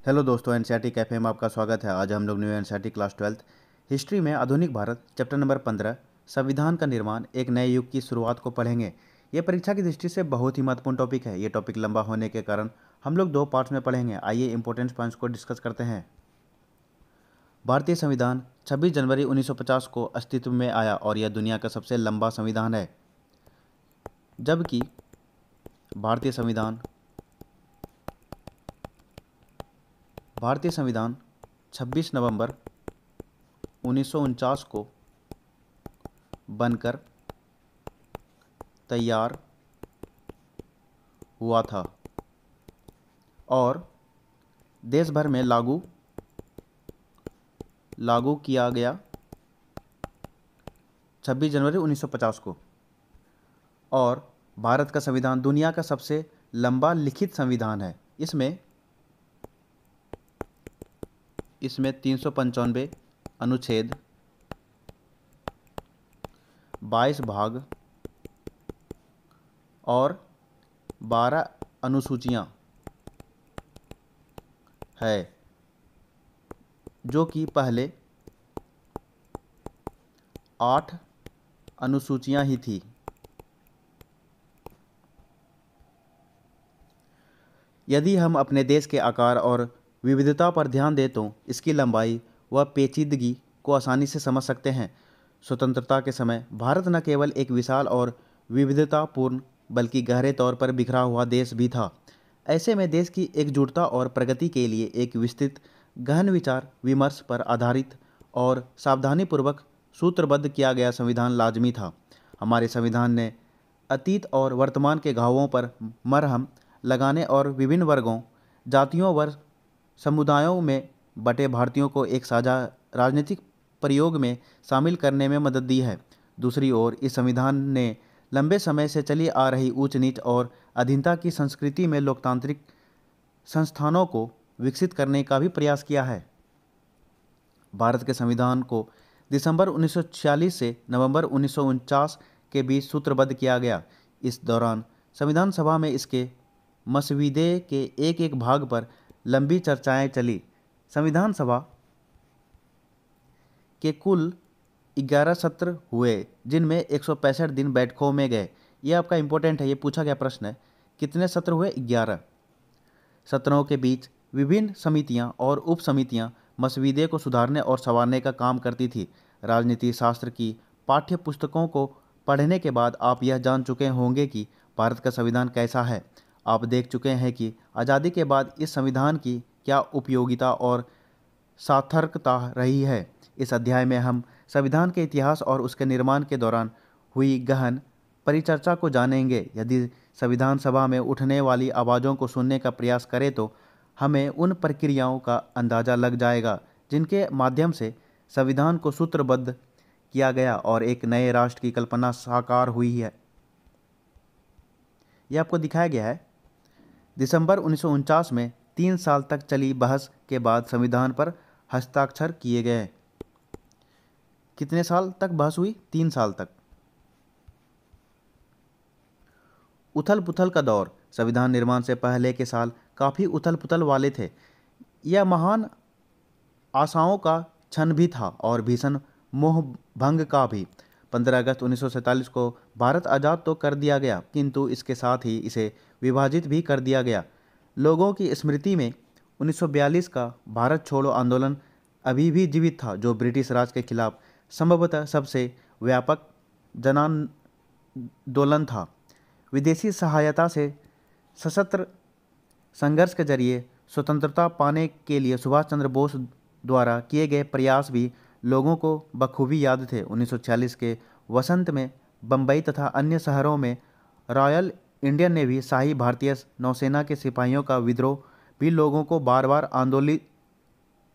Hello दोस्तों, NCERT cafe में आपका स्वागत है। आज हम लोग new NCERT class 12th history में आधुनिक भारत चैप्टर नंबर 15 संविधान का निर्माण एक नए युग की शुरुआत को पढ़ेंगे। ये परीक्षा की दृष्टि से बहुत ही महत्वपूर्ण टॉपिक है। ये टॉपिक लंबा होने के कारण हम लोग 2 पार्ट्स में पढ़ेंगे। आइए इंपॉर्टेंट पॉइंट्स को डिस्कस करते हैं। भारतीय संविधान 26 जनवरी 1950 को अस्तित्व में आया और यह दुनिया का सबसे लंबा संविधान है। जबकि भारतीय संविधान 26 नवंबर 1949 को बनकर तैयार हुआ था और देश भर में लागू किया गया 26 जनवरी 1950 को। और भारत का संविधान दुनिया का सबसे लंबा लिखित संविधान है। इसमें 395 अनुच्छेद, 22 भाग और 12 अनुसूचियां है, जो कि पहले 8 अनुसूचियां ही थी। यदि हम अपने देश के आकार और विविधता पर ध्यान दें तो इसकी लंबाई व पेचीदगी को आसानी से समझ सकते हैं। स्वतंत्रता के समय भारत न केवल एक विशाल और विविधतापूर्ण बल्कि गहरे तौर पर बिखरा हुआ देश भी था। ऐसे में देश की एकजुटता और प्रगति के लिए एक विस्तृत गहन विचार विमर्श पर आधारित और सावधानीपूर्वक सूत्रबद्ध किया गया संविधान लाजमी था। हमारे संविधान ने अतीत और वर्तमान के घावों पर मरहम लगाने और विभिन्न वर्गों, जातियों व समुदायों में बटे भारतीयों को एक साझा राजनीतिक प्रयोग में शामिल करने में मदद दी है। दूसरी ओर इस संविधान ने लंबे समय से चली आ रही ऊंच नीच और अधीनता की संस्कृति में लोकतांत्रिक संस्थानों को विकसित करने का भी प्रयास किया है। भारत के संविधान को दिसंबर 1946 से नवंबर 1949 के बीच सूत्रबद्ध किया गया। इस दौरान संविधान सभा में इसके मसविदे के एक एक भाग पर लंबी चर्चाएं चली। संविधान सभा के कुल 11 सत्र हुए, जिनमें 165 दिन बैठकों में गए। यह आपका इंपॉर्टेंट है, ये पूछा गया प्रश्न है। कितने सत्र हुए? 11 सत्रों के बीच विभिन्न समितियां और उप समितियां मसविदे को सुधारने और संवारने का काम करती थी। राजनीति शास्त्र की पाठ्य पुस्तकों को पढ़ने के बाद आप यह जान चुके होंगे कि भारत का संविधान कैसा है। आप देख चुके हैं कि आज़ादी के बाद इस संविधान की क्या उपयोगिता और सार्थकता रही है। इस अध्याय में हम संविधान के इतिहास और उसके निर्माण के दौरान हुई गहन परिचर्चा को जानेंगे। यदि संविधान सभा में उठने वाली आवाज़ों को सुनने का प्रयास करें तो हमें उन प्रक्रियाओं का अंदाज़ा लग जाएगा जिनके माध्यम से संविधान को सूत्रबद्ध किया गया और एक नए राष्ट्र की कल्पना साकार हुई है। यह आपको दिखाया गया है। दिसंबर 1949 में 3 साल तक चली बहस के बाद संविधान पर हस्ताक्षर किए गए। कितने साल तक बहस हुई? 3 साल तक। उथल पुथल का दौर। संविधान निर्माण से पहले के साल काफ़ी उथल पुथल वाले थे। यह महान आशाओं का क्षण भी था और भीषण मोह भंग का भी। 15 अगस्त 1947 को भारत आज़ाद तो कर दिया गया, किंतु इसके साथ ही इसे विभाजित भी कर दिया गया। लोगों की स्मृति में 1942 का भारत छोड़ो आंदोलन अभी भी जीवित था, जो ब्रिटिश राज के खिलाफ संभवतः सबसे व्यापक जनांदोलन था। विदेशी सहायता से सशस्त्र संघर्ष के जरिए स्वतंत्रता पाने के लिए सुभाष चंद्र बोस द्वारा किए गए प्रयास भी लोगों को बखूबी याद थे। 1946 के वसंत में बम्बई तथा अन्य शहरों में रॉयल इंडियन नेवी, शाही भारतीय नौसेना के सिपाहियों का विद्रोह भी लोगों को बार बार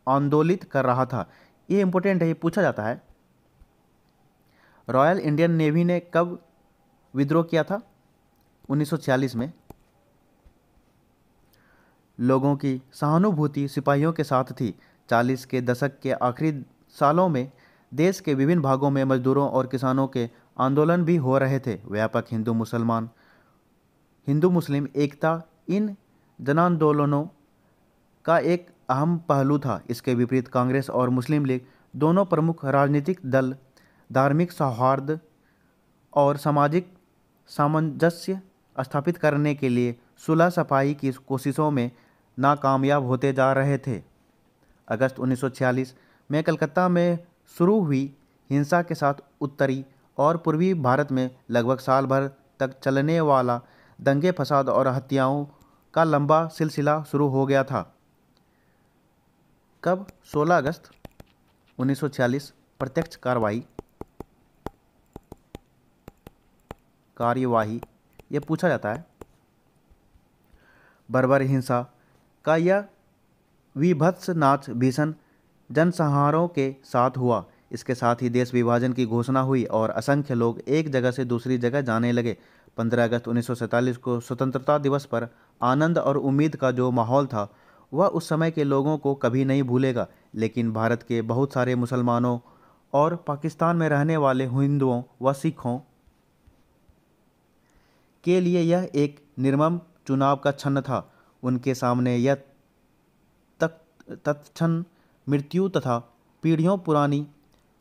आंदोलित कर रहा था। ये इंपॉर्टेंट है, ये पूछा जाता है। रॉयल इंडियन नेवी ने कब विद्रोह किया था? 1946 में। लोगों की सहानुभूति सिपाहियों के साथ थी। 40 के दशक के आखिरी सालों में देश के विभिन्न भागों में मजदूरों और किसानों के आंदोलन भी हो रहे थे। व्यापक हिंदू मुस्लिम एकता इन जनांदोलनों का एक अहम पहलू था। इसके विपरीत कांग्रेस और मुस्लिम लीग दोनों प्रमुख राजनीतिक दल धार्मिक सौहार्द और सामाजिक सामंजस्य स्थापित करने के लिए सुलह सफाई की कोशिशों में नाकामयाब होते जा रहे थे। अगस्त 1946 में कलकत्ता में शुरू हुई हिंसा के साथ उत्तरी और पूर्वी भारत में लगभग साल भर तक चलने वाला दंगे फसाद और हत्याओं का लंबा सिलसिला शुरू हो गया था। कब? 16 अगस्त 1946 प्रत्यक्ष कार्यवाही ये पूछा जाता है। बर्बर हिंसा का यह विभत्स नाच भीषण जनसंहारों के साथ हुआ। इसके साथ ही देश विभाजन की घोषणा हुई और असंख्य लोग एक जगह से दूसरी जगह जाने लगे। 15 अगस्त 1947 को स्वतंत्रता दिवस पर आनंद और उम्मीद का जो माहौल था वह उस समय के लोगों को कभी नहीं भूलेगा। लेकिन भारत के बहुत सारे मुसलमानों और पाकिस्तान में रहने वाले हिंदुओं व सिखों के लिए यह एक निर्मम चुनाव का क्षण था। उनके सामने यह तत्क्षण मृत्यु तथा पीढ़ियों पुरानी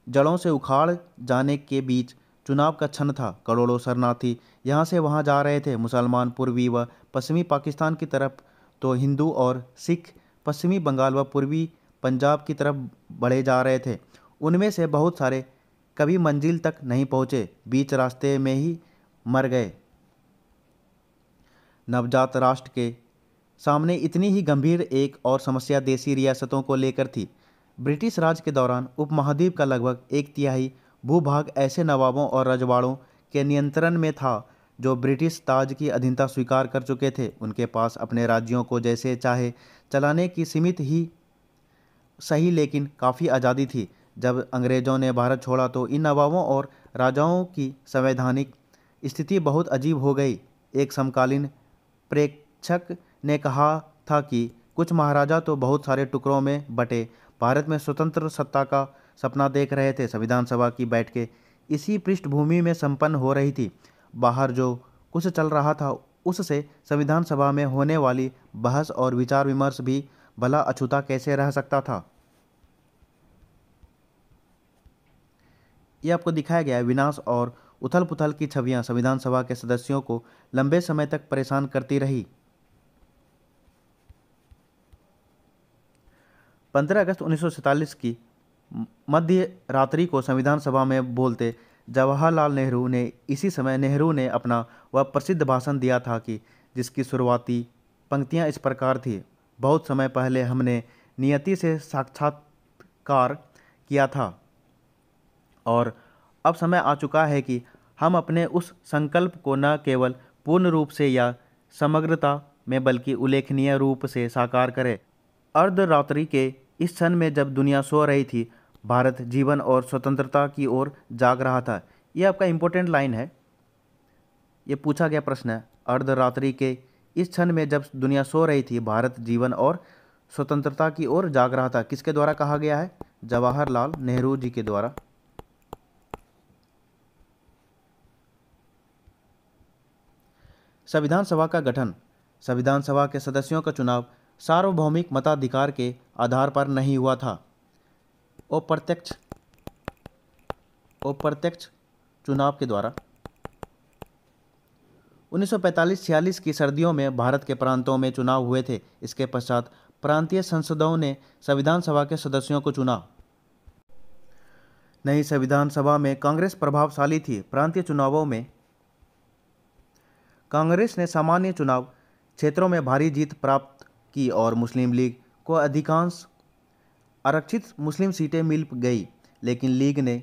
जड़ों से उखाड़ जाने के बीच चुनाव का क्षण था। करोड़ों शरणार्थी यहाँ से वहाँ जा रहे थे। मुसलमान पूर्वी व पश्चिमी पाकिस्तान की तरफ तो हिंदू और सिख पश्चिमी बंगाल व पूर्वी पंजाब की तरफ बढ़े जा रहे थे। उनमें से बहुत सारे कभी मंजिल तक नहीं पहुँचे, बीच रास्ते में ही मर गए। नवजात राष्ट्र के सामने इतनी ही गंभीर एक और समस्या देशी रियासतों को लेकर थी। ब्रिटिश राज के दौरान उपमहाद्वीप का लगभग 1/3 भूभाग ऐसे नवाबों और रजवाड़ों के नियंत्रण में था जो ब्रिटिश ताज की अधीनता स्वीकार कर चुके थे। उनके पास अपने राज्यों को जैसे चाहे चलाने की सीमित ही सही लेकिन काफ़ी आज़ादी थी। जब अंग्रेज़ों ने भारत छोड़ा तो इन नवाबों और राजाओं की संवैधानिक स्थिति बहुत अजीब हो गई। एक समकालीन प्रेक्षक ने कहा था कि कुछ महाराजा तो बहुत सारे टुकड़ों में बटे भारत में स्वतंत्र सत्ता का सपना देख रहे थे। संविधान सभा की बैठकें इसी पृष्ठभूमि में संपन्न हो रही थी। बाहर जो कुछ चल रहा था उससे संविधान सभा में होने वाली बहस और विचार विमर्श भी भला अछूता कैसे रह सकता था। यह आपको दिखाया गया है। विनाश और उथल पुथल की छवियां संविधान सभा के सदस्यों को लंबे समय तक परेशान करती रही। 15 अगस्त 1947 की मध्य रात्रि को संविधान सभा में बोलते जवाहरलाल नेहरू ने इसी समय नेहरू ने अपना वह प्रसिद्ध भाषण दिया था कि जिसकी शुरुआती पंक्तियां इस प्रकार थी। बहुत समय पहले हमने नियति से साक्षात्कार किया था और अब समय आ चुका है कि हम अपने उस संकल्प को न केवल पूर्ण रूप से या समग्रता में बल्कि उल्लेखनीय रूप से साकार करें। अर्धरात्रि के इस क्षण में जब दुनिया सो रही थी, भारत जीवन और स्वतंत्रता की ओर जाग रहा था। यह आपका इम्पोर्टेंट लाइन है, ये पूछा गया प्रश्न है। अर्धरात्रि के इस क्षण में जब दुनिया सो रही थी, भारत जीवन और स्वतंत्रता की ओर जाग रहा था। किसके द्वारा कहा गया है? जवाहरलाल नेहरू जी के द्वारा। संविधान सभा का गठन। संविधान सभा के सदस्यों का चुनाव सार्वभौमिक मताधिकार के आधार पर नहीं हुआ था। अप्रत्यक्ष चुनाव के द्वारा 1945-46 की सर्दियों में भारत के प्रांतों में चुनाव हुए थे। इसके पश्चात प्रांतीय संसदों ने संविधान सभा के सदस्यों को चुना। नई संविधान सभा में कांग्रेस प्रभावशाली थी। प्रांतीय चुनावों में कांग्रेस ने सामान्य चुनाव क्षेत्रों में भारी जीत प्राप्त की और मुस्लिम लीग को अधिकांश आरक्षित मुस्लिम सीटें मिल गई। लेकिन लीग ने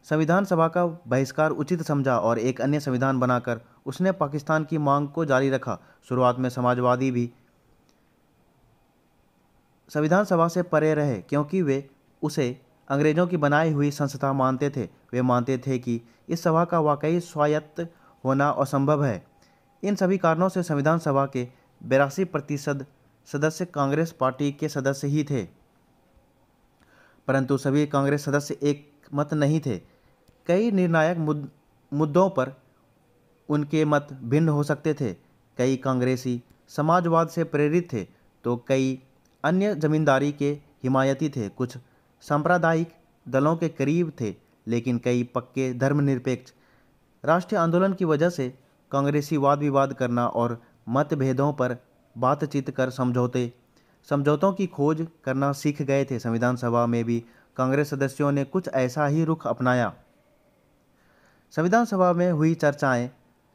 संविधान सभा का बहिष्कार उचित समझा और एक अन्य संविधान बनाकर उसने पाकिस्तान की मांग को जारी रखा। शुरुआत में समाजवादी भी संविधान सभा से परे रहे क्योंकि वे उसे अंग्रेज़ों की बनाई हुई संस्था मानते थे। वे मानते थे कि इस सभा का वाकई स्वायत्त होना असंभव है। इन सभी कारणों से संविधान सभा के 82% सदस्य कांग्रेस पार्टी के सदस्य ही थे। परंतु सभी कांग्रेस सदस्य एक मत नहीं थे। कई निर्णायक मुद्दों पर उनके मत भिन्न हो सकते थे। कई कांग्रेसी समाजवाद से प्रेरित थे तो कई अन्य जमींदारी के हिमायती थे, कुछ सांप्रदायिक दलों के करीब थे, लेकिन कई पक्के धर्मनिरपेक्ष। राष्ट्रीय आंदोलन की वजह से कांग्रेसी वाद विवाद करना और मतभेदों पर बातचीत कर समझौतों की खोज करना सीख गए थे। संविधान सभा में भी कांग्रेस सदस्यों ने कुछ ऐसा ही रुख अपनाया। संविधान सभा में हुई चर्चाएं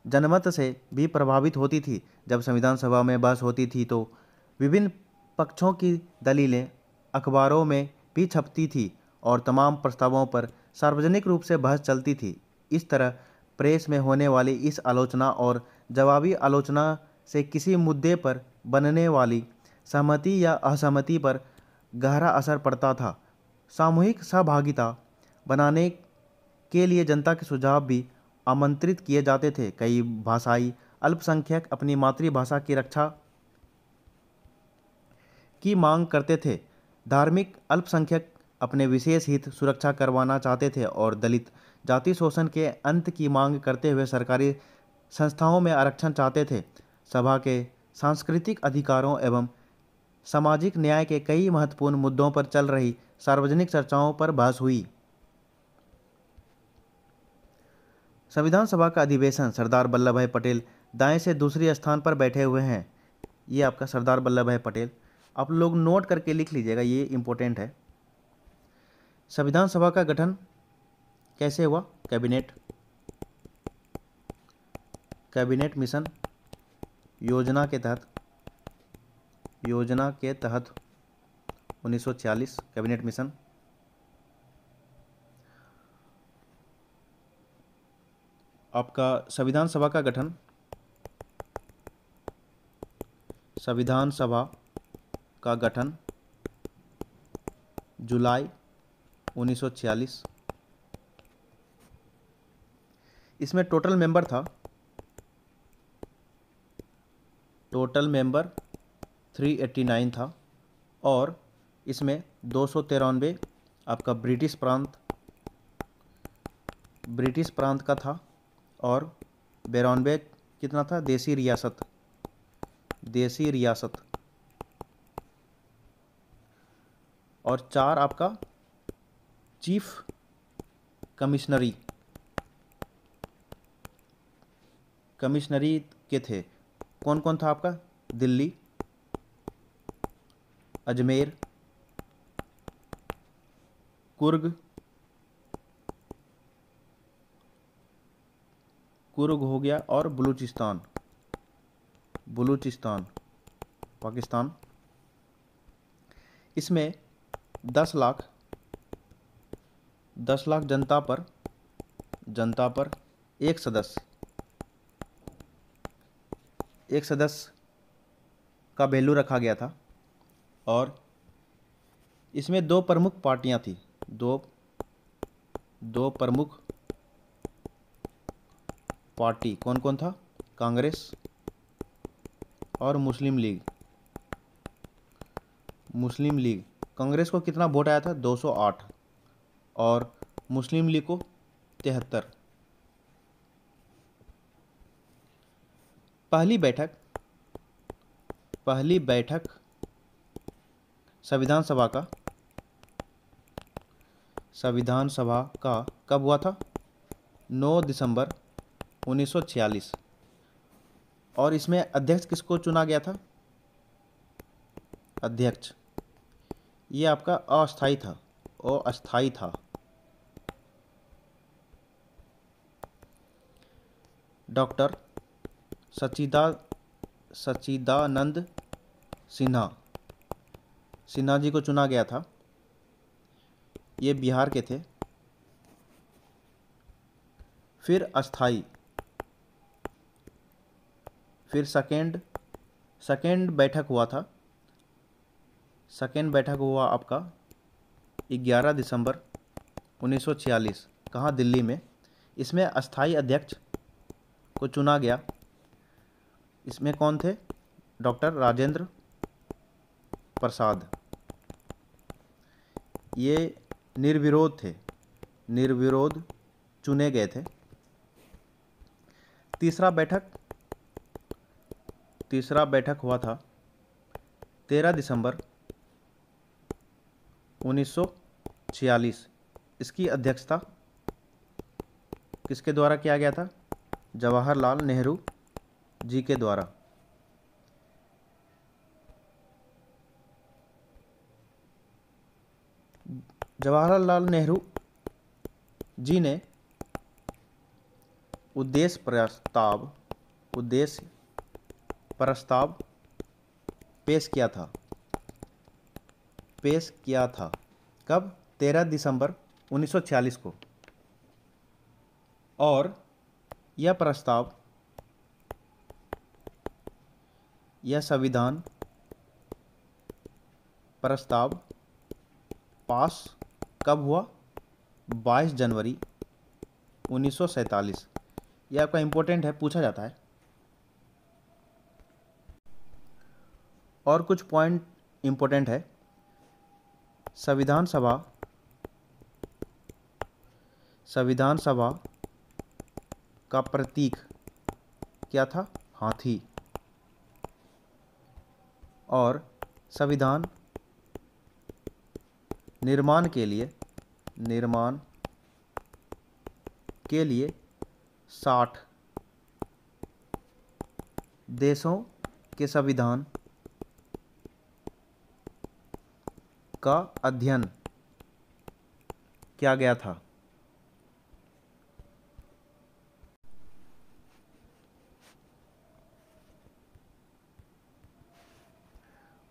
जनमत से भी प्रभावित होती थी। जब संविधान सभा में बहस होती थी तो विभिन्न पक्षों की दलीलें अखबारों में भी छपती थी और तमाम प्रस्तावों पर सार्वजनिक रूप से बहस चलती थी। इस तरह प्रेस में होने वाली इस आलोचना और जवाबी आलोचना से किसी मुद्दे पर बनने वाली सहमति या असहमति पर गहरा असर पड़ता था। सामूहिक सहभागिता बनाने के लिए जनता के सुझाव भी आमंत्रित किए जाते थे। कई भाषाई अल्पसंख्यक अपनी मातृभाषा की रक्षा की मांग करते थे। धार्मिक अल्पसंख्यक अपने विशेष हित सुरक्षा करवाना चाहते थे और दलित जाति शोषण के अंत की मांग करते हुए सरकारी संस्थाओं में आरक्षण चाहते थे। सभा के सांस्कृतिक अधिकारों एवं सामाजिक न्याय के कई महत्वपूर्ण मुद्दों पर चल रही सार्वजनिक चर्चाओं पर बहस हुई। संविधान सभा का अधिवेशन। सरदार वल्लभ भाई पटेल दाएं से दूसरे स्थान पर बैठे हुए हैं। ये आपका सरदार वल्लभ भाई पटेल, आप लोग नोट करके लिख लीजिएगा, ये इंपॉर्टेंट है। संविधान सभा का गठन कैसे हुआ? कैबिनेट मिशन योजना के तहत 1946 कैबिनेट मिशन। आपका संविधान सभा का गठन जुलाई 1946। इसमें टोटल मेंबर 389 था और इसमें 293 आपका ब्रिटिश प्रांत का था और 92 कितना था? देसी रियासत और 4 आपका चीफ कमिश्नरी के थे। कौन कौन था आपका? दिल्ली, अजमेर, कुर्ग हो गया और बलूचिस्तान पाकिस्तान। इसमें 10 लाख जनता पर एक सदस्य का वैल्यू रखा गया था और इसमें 2 प्रमुख पार्टियां थी। दो प्रमुख पार्टी कौन कौन था? कांग्रेस और मुस्लिम लीग। कांग्रेस को कितना वोट आया था? 208 और मुस्लिम लीग को 73। पहली बैठक संविधान सभा का कब हुआ था? 9 दिसंबर 1946 और इसमें अध्यक्ष किसको चुना गया था? अध्यक्ष ये आपका अस्थाई था। डॉक्टर सच्चिदानंद सिन्हा जी को चुना गया था। ये बिहार के थे। फिर अस्थाई, फिर सेकेंड बैठक हुआ था। सेकेंड बैठक हुआ आपका 11 दिसंबर 1946। कहाँ? दिल्ली में। इसमें अस्थाई अध्यक्ष को चुना गया। इसमें कौन थे? डॉक्टर राजेंद्र प्रसाद। ये निर्विरोध चुने गए थे। तीसरा बैठक हुआ था 13 दिसंबर 1946। इसकी अध्यक्षता किसके द्वारा किया गया था? जवाहरलाल नेहरू जी के द्वारा। जवाहरलाल नेहरू जी ने उद्देश्य प्रस्ताव पेश किया था। कब? 13 दिसंबर 1946 को। और यह संविधान प्रस्ताव पास कब हुआ? 22 जनवरी 1947। यह आपका इम्पोर्टेंट है, पूछा जाता है। और कुछ पॉइंट इम्पोर्टेंट है। संविधान सभा का प्रतीक क्या था? हाथी। और संविधान निर्माण के लिए 60 देशों के संविधान का अध्ययन किया गया था।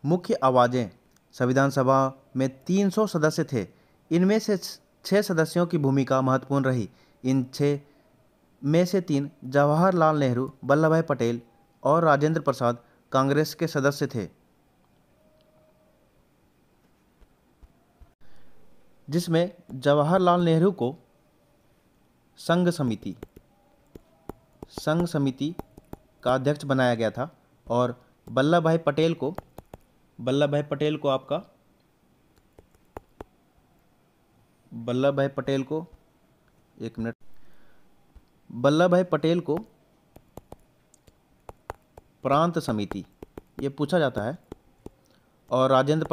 मुख्य आवाजें। संविधान सभा में 300 सदस्य थे। इनमें से 6 सदस्यों की भूमिका महत्वपूर्ण रही। इन 6 में से 3 जवाहरलाल नेहरू, वल्लभ भाई पटेल और राजेंद्र प्रसाद कांग्रेस के सदस्य थे, जिसमें जवाहरलाल नेहरू को संघ समिति का अध्यक्ष बनाया गया था और वल्लभ भाई पटेल को प्रांत समिति, ये पूछा जाता है, और राजेंद्र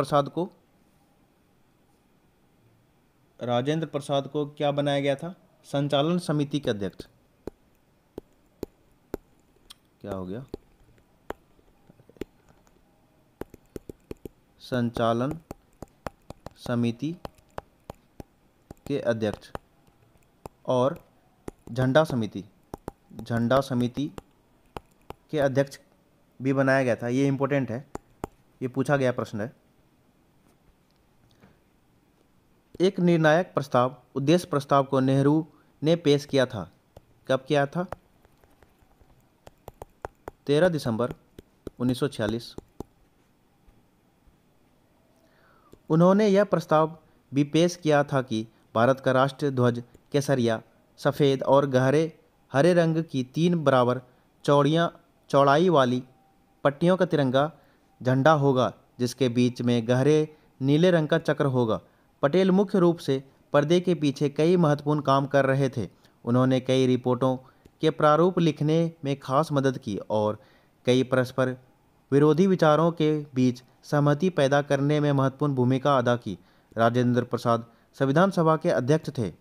प्रसाद को क्या बनाया गया था? संचालन समिति के अध्यक्ष। क्या हो गया? संचालन समिति के अध्यक्ष। और झंडा समिति के अध्यक्ष भी बनाया गया था। ये इंपॉर्टेंट है, ये पूछा गया प्रश्न है। एक निर्णायक उद्देश्य प्रस्ताव को नेहरू ने पेश किया था। कब किया था? 13 दिसंबर 1946। उन्होंने यह प्रस्ताव भी पेश किया था कि भारत का राष्ट्रीय ध्वज केसरिया, सफ़ेद और गहरे हरे रंग की 3 बराबर चौड़ाई वाली पट्टियों का तिरंगा झंडा होगा, जिसके बीच में गहरे नीले रंग का चक्र होगा। पटेल मुख्य रूप से पर्दे के पीछे कई महत्वपूर्ण काम कर रहे थे। उन्होंने कई रिपोर्टों के प्रारूप लिखने में खास मदद की और कई परस्पर विरोधी विचारों के बीच सहमति पैदा करने में महत्वपूर्ण भूमिका अदा की। राजेंद्र प्रसाद संविधान सभा के अध्यक्ष थे।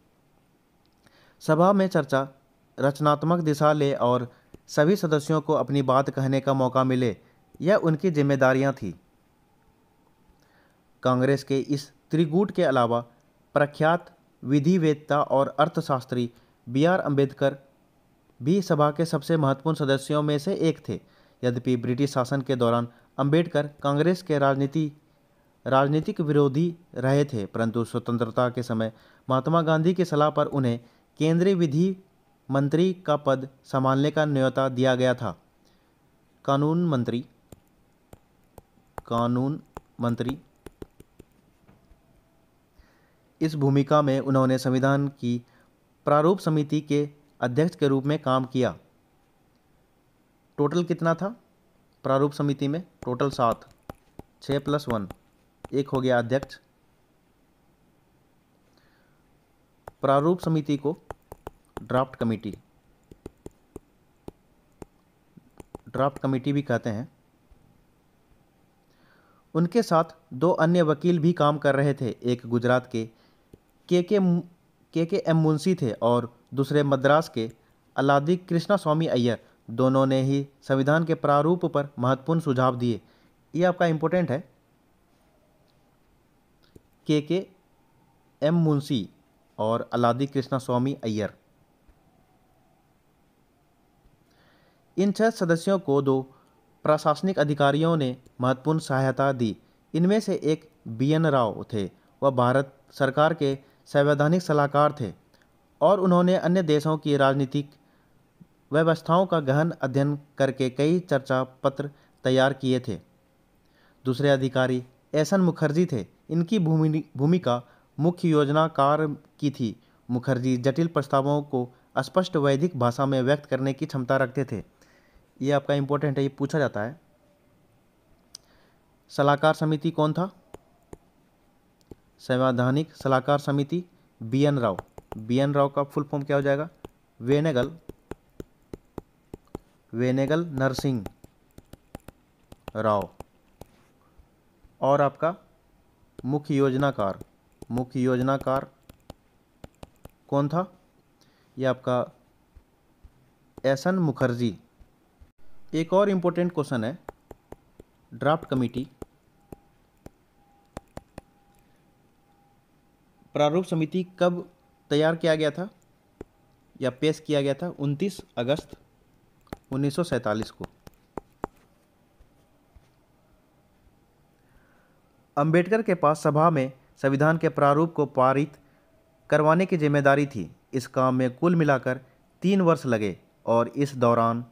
सभा में चर्चा रचनात्मक दिशा ले और सभी सदस्यों को अपनी बात कहने का मौका मिले, यह उनकी जिम्मेदारियां थी। कांग्रेस के इस त्रिगुट के अलावा प्रख्यात विधिवेत्ता और अर्थशास्त्री B.R. अम्बेडकर भी सभा के सबसे महत्वपूर्ण सदस्यों में से एक थे। यद्यपि ब्रिटिश शासन के दौरान अम्बेडकर कांग्रेस के राजनीतिक विरोधी रहे थे, परंतु स्वतंत्रता के समय महात्मा गांधी की सलाह पर उन्हें केंद्रीय विधि मंत्री का पद संभालने का न्योता दिया गया था। कानून मंत्री इस भूमिका में उन्होंने संविधान की प्रारूप समिति के अध्यक्ष के रूप में काम किया। टोटल कितना था प्रारूप समिति में? टोटल 7, 6 + 1, 1 हो गया अध्यक्ष। प्रारूप समिति को ड्राफ्ट कमेटी भी कहते हैं। उनके साथ दो अन्य वकील भी काम कर रहे थे। एक गुजरात के एम मुंशी थे और दूसरे मद्रास के अल्लादी कृष्णा स्वामी अय्यर। दोनों ने ही संविधान के प्रारूप पर महत्वपूर्ण सुझाव दिए। ये आपका इम्पोर्टेंट है। के एम मुंशी और अल्लादी कृष्णा स्वामी अय्यर। इन 6 सदस्यों को 2 प्रशासनिक अधिकारियों ने महत्वपूर्ण सहायता दी। इनमें से एक BN राव थे। वह भारत सरकार के संवैधानिक सलाहकार थे और उन्होंने अन्य देशों की राजनीतिक व्यवस्थाओं का गहन अध्ययन करके कई चर्चा पत्र तैयार किए थे। दूसरे अधिकारी एसएन मुखर्जी थे। इनकी भूमिका मुख्य योजनाकार की थी। मुखर्जी जटिल प्रस्तावों को स्पष्ट वैदिक भाषा में व्यक्त करने की क्षमता रखते थे। ये आपका इम्पोर्टेंट है, ये पूछा जाता है। सलाहकार समिति कौन था? संवैधानिक सलाहकार समिति BN राव। BN राव का फुल फॉर्म क्या हो जाएगा? वेनेगल नरसिंह राव। और आपका मुख्य योजनाकार कौन था? ये आपका एसएन मुखर्जी। एक और इम्पोर्टेंट क्वेश्चन है, ड्राफ्ट कमेटी। प्रारूप समिति कब तैयार किया गया था या पेश किया गया था? 29 अगस्त 1947 को। अंबेडकर के पास सभा में संविधान के प्रारूप को पारित करवाने की जिम्मेदारी थी। इस काम में कुल मिलाकर 3 वर्ष लगे और इस दौरान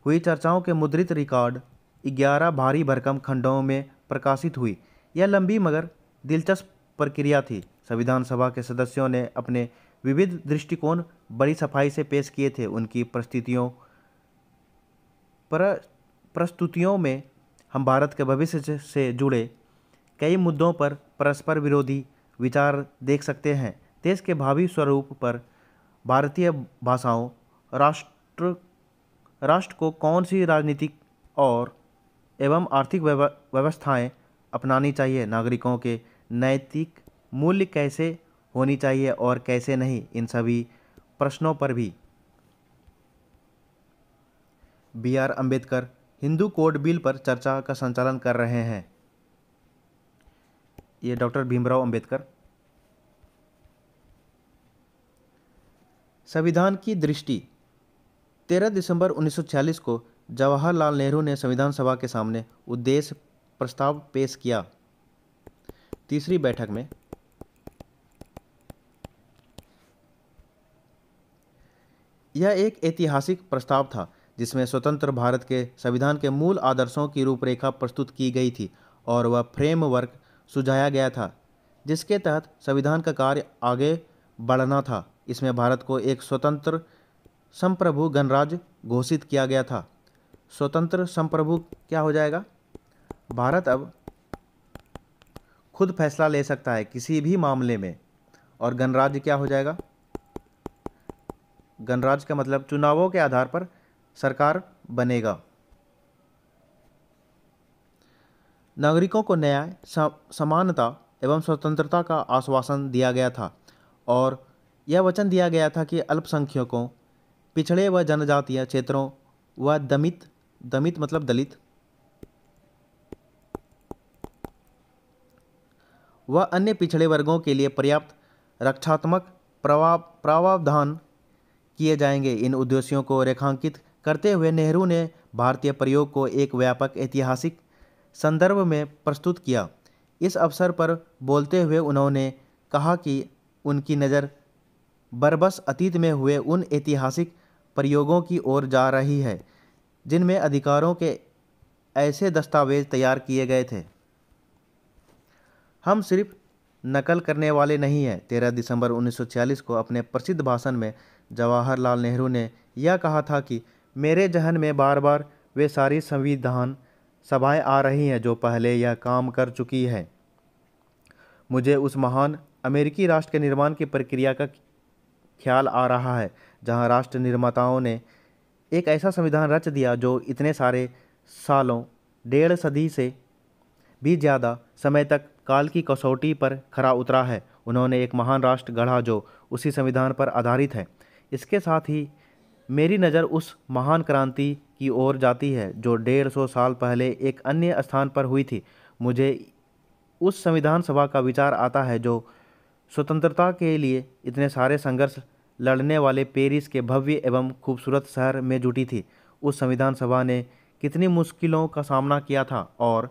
हुई चर्चाओं के मुद्रित रिकॉर्ड 11 भारी भरकम खंडों में प्रकाशित हुई। यह लंबी मगर दिलचस्प प्रक्रिया थी। संविधान सभा के सदस्यों ने अपने विविध दृष्टिकोण बड़ी सफाई से पेश किए थे। उनकी प्रस्तुतियों में हम भारत के भविष्य से जुड़े कई मुद्दों पर परस्पर विरोधी विचार देख सकते हैं। देश के भावी स्वरूप पर भारतीय भाषाओं, राष्ट्र को कौन सी राजनीतिक और एवं आर्थिक व्यवस्थाएं अपनानी चाहिए, नागरिकों के नैतिक मूल्य कैसे होनी चाहिए और कैसे नहीं, इन सभी प्रश्नों पर भी BR Ambedkar Hindu code bill पर चर्चा का संचालन कर रहे हैं। ये डॉक्टर भीमराव अंबेडकर। संविधान की दृष्टि। 13 दिसंबर 1946 को जवाहरलाल नेहरू ने संविधान सभा के सामने उद्देश्य प्रस्ताव पेश किया। तीसरी बैठक में यह एक ऐतिहासिक प्रस्ताव था जिसमें स्वतंत्र भारत के संविधान के मूल आदर्शों की रूपरेखा प्रस्तुत की गई थी और वह फ्रेमवर्क सुझाया गया था जिसके तहत संविधान का कार्य आगे बढ़ना था। इसमें भारत को एक स्वतंत्र संप्रभु गणराज्य घोषित किया गया था। स्वतंत्र संप्रभु क्या हो जाएगा? भारत अब खुद फैसला ले सकता है किसी भी मामले में। और गणराज्य क्या हो जाएगा? गणराज्य का मतलब चुनावों के आधार पर सरकार बनेगा। नागरिकों को न्याय, समानता एवं स्वतंत्रता का आश्वासन दिया गया था और यह वचन दिया गया था कि अल्पसंख्यकों, पिछड़े व जनजातीय क्षेत्रों व दमित मतलब दलित व अन्य पिछड़े वर्गों के लिए पर्याप्त रक्षात्मक प्रावधान किए जाएंगे। इन उद्देश्यों को रेखांकित करते हुए नेहरू ने भारतीय प्रयोग को एक व्यापक ऐतिहासिक संदर्भ में प्रस्तुत किया। इस अवसर पर बोलते हुए उन्होंने कहा कि उनकी नज़र बरबस अतीत में हुए उन ऐतिहासिक प्रयोगों की ओर जा रही है जिनमें अधिकारों के ऐसे दस्तावेज तैयार किए गए थे। हम सिर्फ नकल करने वाले नहीं हैं। 13 दिसंबर 1946 को अपने प्रसिद्ध भाषण में जवाहरलाल नेहरू ने यह कहा था कि मेरे जहन में बार बार वे सारी संविधान सभाएं आ रही हैं जो पहले यह काम कर चुकी हैं। मुझे उस महान अमेरिकी राष्ट्र के निर्माण की प्रक्रिया का ख्याल आ रहा है जहां राष्ट्र निर्माताओं ने एक ऐसा संविधान रच दिया जो इतने सारे सालों, 1.5 सदी से भी ज़्यादा समय तक काल की कसौटी पर खरा उतरा है। उन्होंने एक महान राष्ट्र गढ़ा जो उसी संविधान पर आधारित है। इसके साथ ही मेरी नज़र उस महान क्रांति की ओर जाती है जो 150 साल पहले एक अन्य स्थान पर हुई थी। मुझे उस संविधान सभा का विचार आता है जो स्वतंत्रता के लिए इतने सारे संघर्ष लड़ने वाले पेरिस के भव्य एवं खूबसूरत शहर में जुटी थी। उस संविधान सभा ने कितनी मुश्किलों का सामना किया था और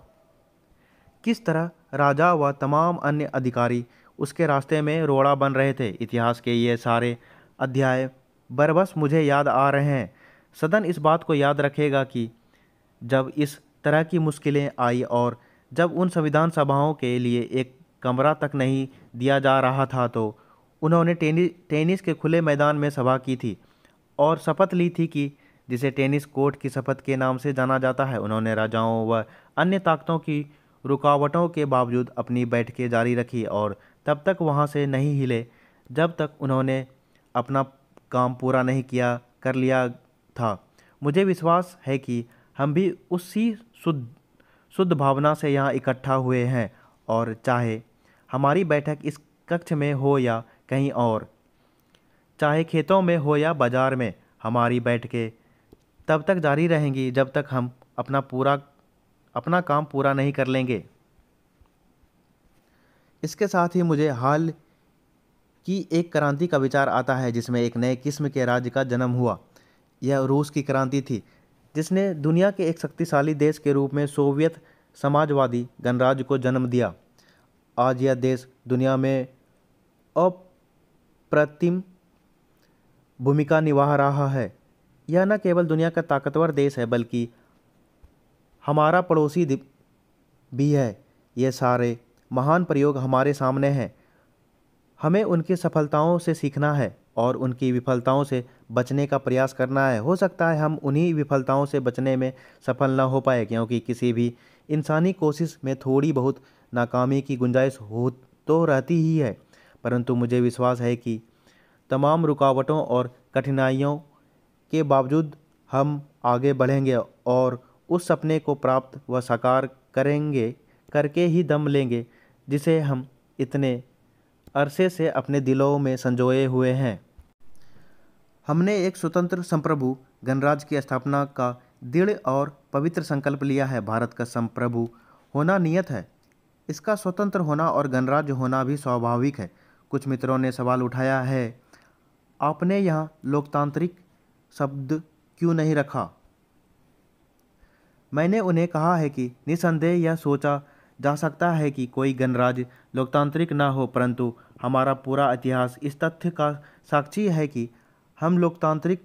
किस तरह राजा व तमाम अन्य अधिकारी उसके रास्ते में रोड़ा बन रहे थे। इतिहास के ये सारे अध्याय बरबस मुझे याद आ रहे हैं। सदन इस बात को याद रखेगा कि जब इस तरह की मुश्किलें आई और जब उन संविधान सभाओं के लिए एक कमरा तक नहीं दिया जा रहा था तो उन्होंने टेनिस के खुले मैदान में सभा की थी और शपथ ली थी कि जिसे टेनिस कोर्ट की शपथ के नाम से जाना जाता है। उन्होंने राजाओं व अन्य ताकतों की रुकावटों के बावजूद अपनी बैठकें जारी रखी और तब तक वहां से नहीं हिले जब तक उन्होंने अपना काम पूरा नहीं कर लिया था। मुझे विश्वास है कि हम भी उसी शुद्ध भावना से यहाँ इकट्ठा हुए हैं और चाहे हमारी बैठक इस कक्ष में हो या कहीं और, चाहे खेतों में हो या बाजार में, हमारी बैठकें तब तक जारी रहेंगी जब तक हम अपना काम पूरा नहीं कर लेंगे। इसके साथ ही मुझे हाल की एक क्रांति का विचार आता है जिसमें एक नए किस्म के राज्य का जन्म हुआ। यह रूस की क्रांति थी जिसने दुनिया के एक शक्तिशाली देश के रूप में सोवियत समाजवादी गणराज्य को जन्म दिया। आज यह देश दुनिया में अप्रतिम भूमिका निभा रहा है। यह न केवल दुनिया का ताकतवर देश है बल्कि हमारा पड़ोसी भी है। ये सारे महान प्रयोग हमारे सामने हैं। हमें उनकी सफलताओं से सीखना है और उनकी विफलताओं से बचने का प्रयास करना है। हो सकता है हम उन्हीं विफलताओं से बचने में सफल न हो पाए क्योंकि किसी भी इंसानी कोशिश में थोड़ी बहुत नाकामी की गुंजाइश हो तो रहती ही है, परंतु मुझे विश्वास है कि तमाम रुकावटों और कठिनाइयों के बावजूद हम आगे बढ़ेंगे और उस सपने को प्राप्त व साकार करके ही दम लेंगे जिसे हम इतने अरसे से अपने दिलों में संजोए हुए हैं। हमने एक स्वतंत्र संप्रभु गणराज्य की स्थापना का दृढ़ और पवित्र संकल्प लिया है। भारत का संप्रभु होना नियत है, इसका स्वतंत्र होना और गणराज्य होना भी स्वाभाविक है। कुछ मित्रों ने सवाल उठाया है, आपने यहाँ लोकतांत्रिक शब्द क्यों नहीं रखा? मैंने उन्हें कहा है कि निसंदेह यह सोचा जा सकता है कि कोई गणराज्य लोकतांत्रिक न हो, परंतु हमारा पूरा इतिहास इस तथ्य का साक्षी है कि हम लोकतांत्रिक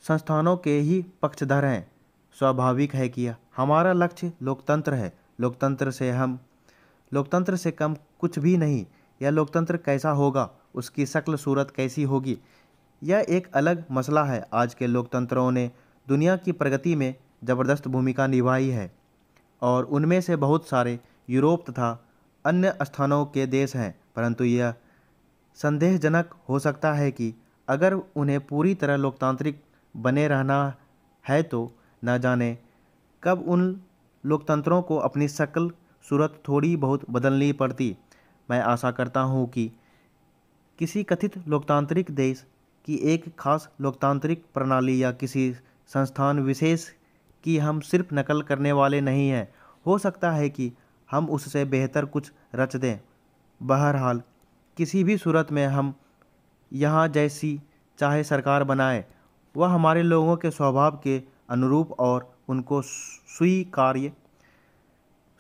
संस्थानों के ही पक्षधर हैं। स्वाभाविक है कि हमारा लक्ष्य लोकतंत्र है। लोकतंत्र से कम कुछ भी नहीं। यह लोकतंत्र कैसा होगा, उसकी शक्ल सूरत कैसी होगी, यह एक अलग मसला है। आज के लोकतंत्रों ने दुनिया की प्रगति में ज़बरदस्त भूमिका निभाई है और उनमें से बहुत सारे यूरोप तथा अन्य स्थानों के देश हैं, परंतु यह संदेहजनक हो सकता है कि अगर उन्हें पूरी तरह लोकतांत्रिक बने रहना है तो न जाने कब उन लोकतंत्रों को अपनी शक्ल सूरत थोड़ी बहुत बदलनी पड़ती। मैं आशा करता हूँ कि किसी कथित लोकतांत्रिक देश की एक खास लोकतांत्रिक प्रणाली या किसी संस्थान विशेष की हम सिर्फ नकल करने वाले नहीं हैं। हो सकता है कि हम उससे बेहतर कुछ रच दें। बहरहाल किसी भी सूरत में हम यहाँ जैसी चाहे सरकार बनाए वह हमारे लोगों के स्वभाव के अनुरूप और उनको स्वीकार्य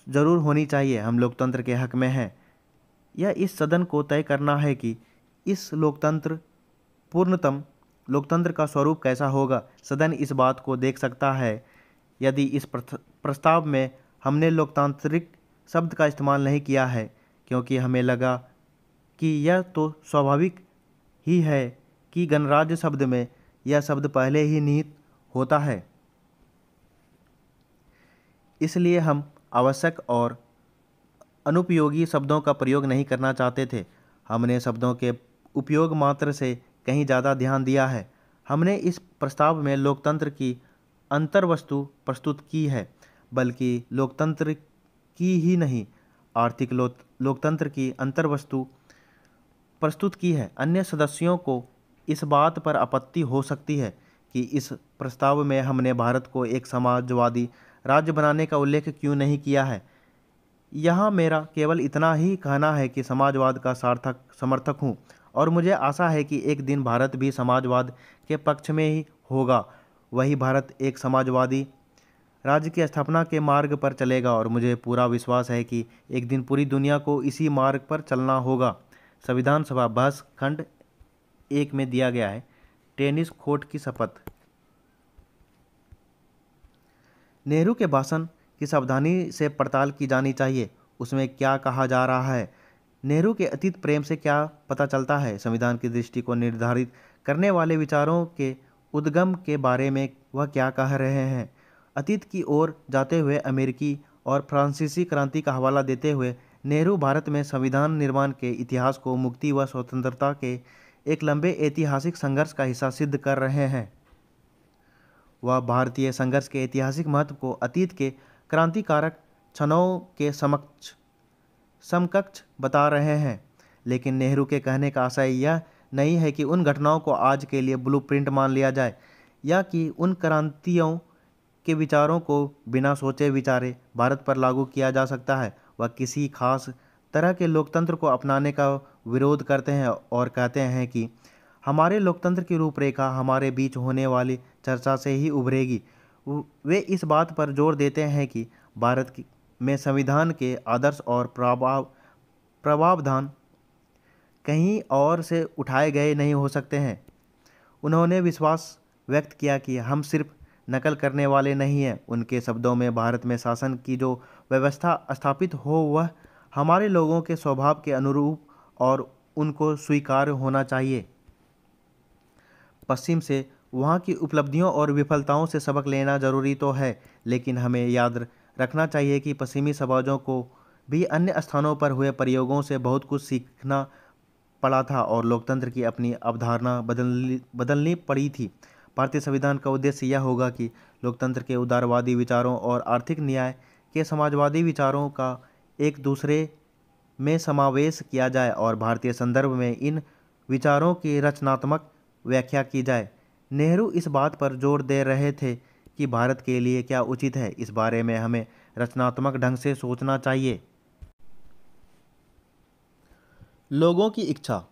जरूर होनी चाहिए। हम लोकतंत्र के हक में हैं। यह इस सदन को तय करना है कि इस पूर्णतम लोकतंत्र का स्वरूप कैसा होगा। सदन इस बात को देख सकता है यदि इस प्रस्ताव में हमने लोकतांत्रिक शब्द का इस्तेमाल नहीं किया है, क्योंकि हमें लगा कि यह तो स्वाभाविक ही है कि गणराज्य शब्द में यह शब्द पहले ही निहित होता है। इसलिए हम आवश्यक और अनुपयोगी शब्दों का प्रयोग नहीं करना चाहते थे। हमने शब्दों के उपयोग मात्र से कहीं ज़्यादा ध्यान दिया है। हमने इस प्रस्ताव में लोकतंत्र की अंतर्वस्तु प्रस्तुत की है, बल्कि लोकतंत्र की ही नहीं, आर्थिक लोकतंत्र की अंतर्वस्तु प्रस्तुत की है। अन्य सदस्यों को इस बात पर आपत्ति हो सकती है कि इस प्रस्ताव में हमने भारत को एक समाजवादी राज्य बनाने का उल्लेख क्यों नहीं किया है। यहाँ मेरा केवल इतना ही कहना है कि समाजवाद का सार्थक समर्थक हूँ और मुझे आशा है कि एक दिन भारत भी समाजवाद के पक्ष में ही होगा। वही भारत एक समाजवादी राज्य की स्थापना के मार्ग पर चलेगा और मुझे पूरा विश्वास है कि एक दिन पूरी दुनिया को इसी मार्ग पर चलना होगा। संविधान सभा बहस खंड 1 में दिया गया है, टेनिस कोर्ट की शपथ। नेहरू के भाषण की सावधानी से पड़ताल की जानी चाहिए। उसमें क्या कहा जा रहा है? नेहरू के अतीत प्रेम से क्या पता चलता है? संविधान की दृष्टि को निर्धारित करने वाले विचारों के उद्गम के बारे में वह क्या कह रहे हैं? अतीत की ओर जाते हुए अमेरिकी और फ्रांसीसी क्रांति का हवाला देते हुए नेहरू भारत में संविधान निर्माण के इतिहास को मुक्ति व स्वतंत्रता के एक लंबे ऐतिहासिक संघर्ष का हिस्सा सिद्ध कर रहे हैं। वह भारतीय संघर्ष के ऐतिहासिक महत्व को अतीत के क्रांतिकारक क्षणों के समकक्ष बता रहे हैं। लेकिन नेहरू के कहने का आशय यह नहीं है कि उन घटनाओं को आज के लिए ब्लूप्रिंट मान लिया जाए या कि उन क्रांतियों के विचारों को बिना सोचे विचारे भारत पर लागू किया जा सकता है। वह किसी खास तरह के लोकतंत्र को अपनाने का विरोध करते हैं और कहते हैं कि हमारे लोकतंत्र की रूपरेखा हमारे बीच होने वाली चर्चा से ही उभरेगी। वे इस बात पर जोर देते हैं कि भारत में संविधान के आदर्श और प्रावधान कहीं और से उठाए गए नहीं हो सकते हैं। उन्होंने विश्वास व्यक्त किया कि हम सिर्फ नकल करने वाले नहीं हैं। उनके शब्दों में भारत में शासन की जो व्यवस्था स्थापित हो वह हमारे लोगों के स्वभाव के अनुरूप और उनको स्वीकार्य होना चाहिए। पश्चिम से वहाँ की उपलब्धियों और विफलताओं से सबक लेना जरूरी तो है, लेकिन हमें याद रखना चाहिए कि पश्चिमी समाजों को भी अन्य स्थानों पर हुए प्रयोगों से बहुत कुछ सीखना पड़ा था और लोकतंत्र की अपनी अवधारणा बदलनी पड़ी थी। भारतीय संविधान का उद्देश्य यह होगा कि लोकतंत्र के उदारवादी विचारों और आर्थिक न्याय के समाजवादी विचारों का एक दूसरे में समावेश किया जाए और भारतीय संदर्भ में इन विचारों की रचनात्मक व्याख्या की जाए। नेहरू इस बात पर जोर दे रहे थे कि भारत के लिए क्या उचित है, इस बारे में हमें रचनात्मक ढंग से सोचना चाहिए। लोगों की इच्छा।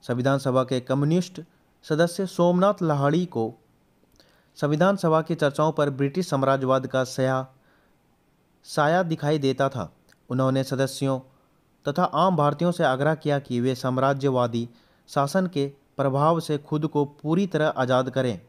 संविधान सभा के कम्युनिस्ट सदस्य सोमनाथ लाहिड़ी को संविधान सभा की चर्चाओं पर ब्रिटिश साम्राज्यवाद का साया दिखाई देता था। उन्होंने सदस्यों तथा आम भारतीयों से आग्रह किया कि वे साम्राज्यवादी शासन के प्रभाव से खुद को पूरी तरह आज़ाद करें।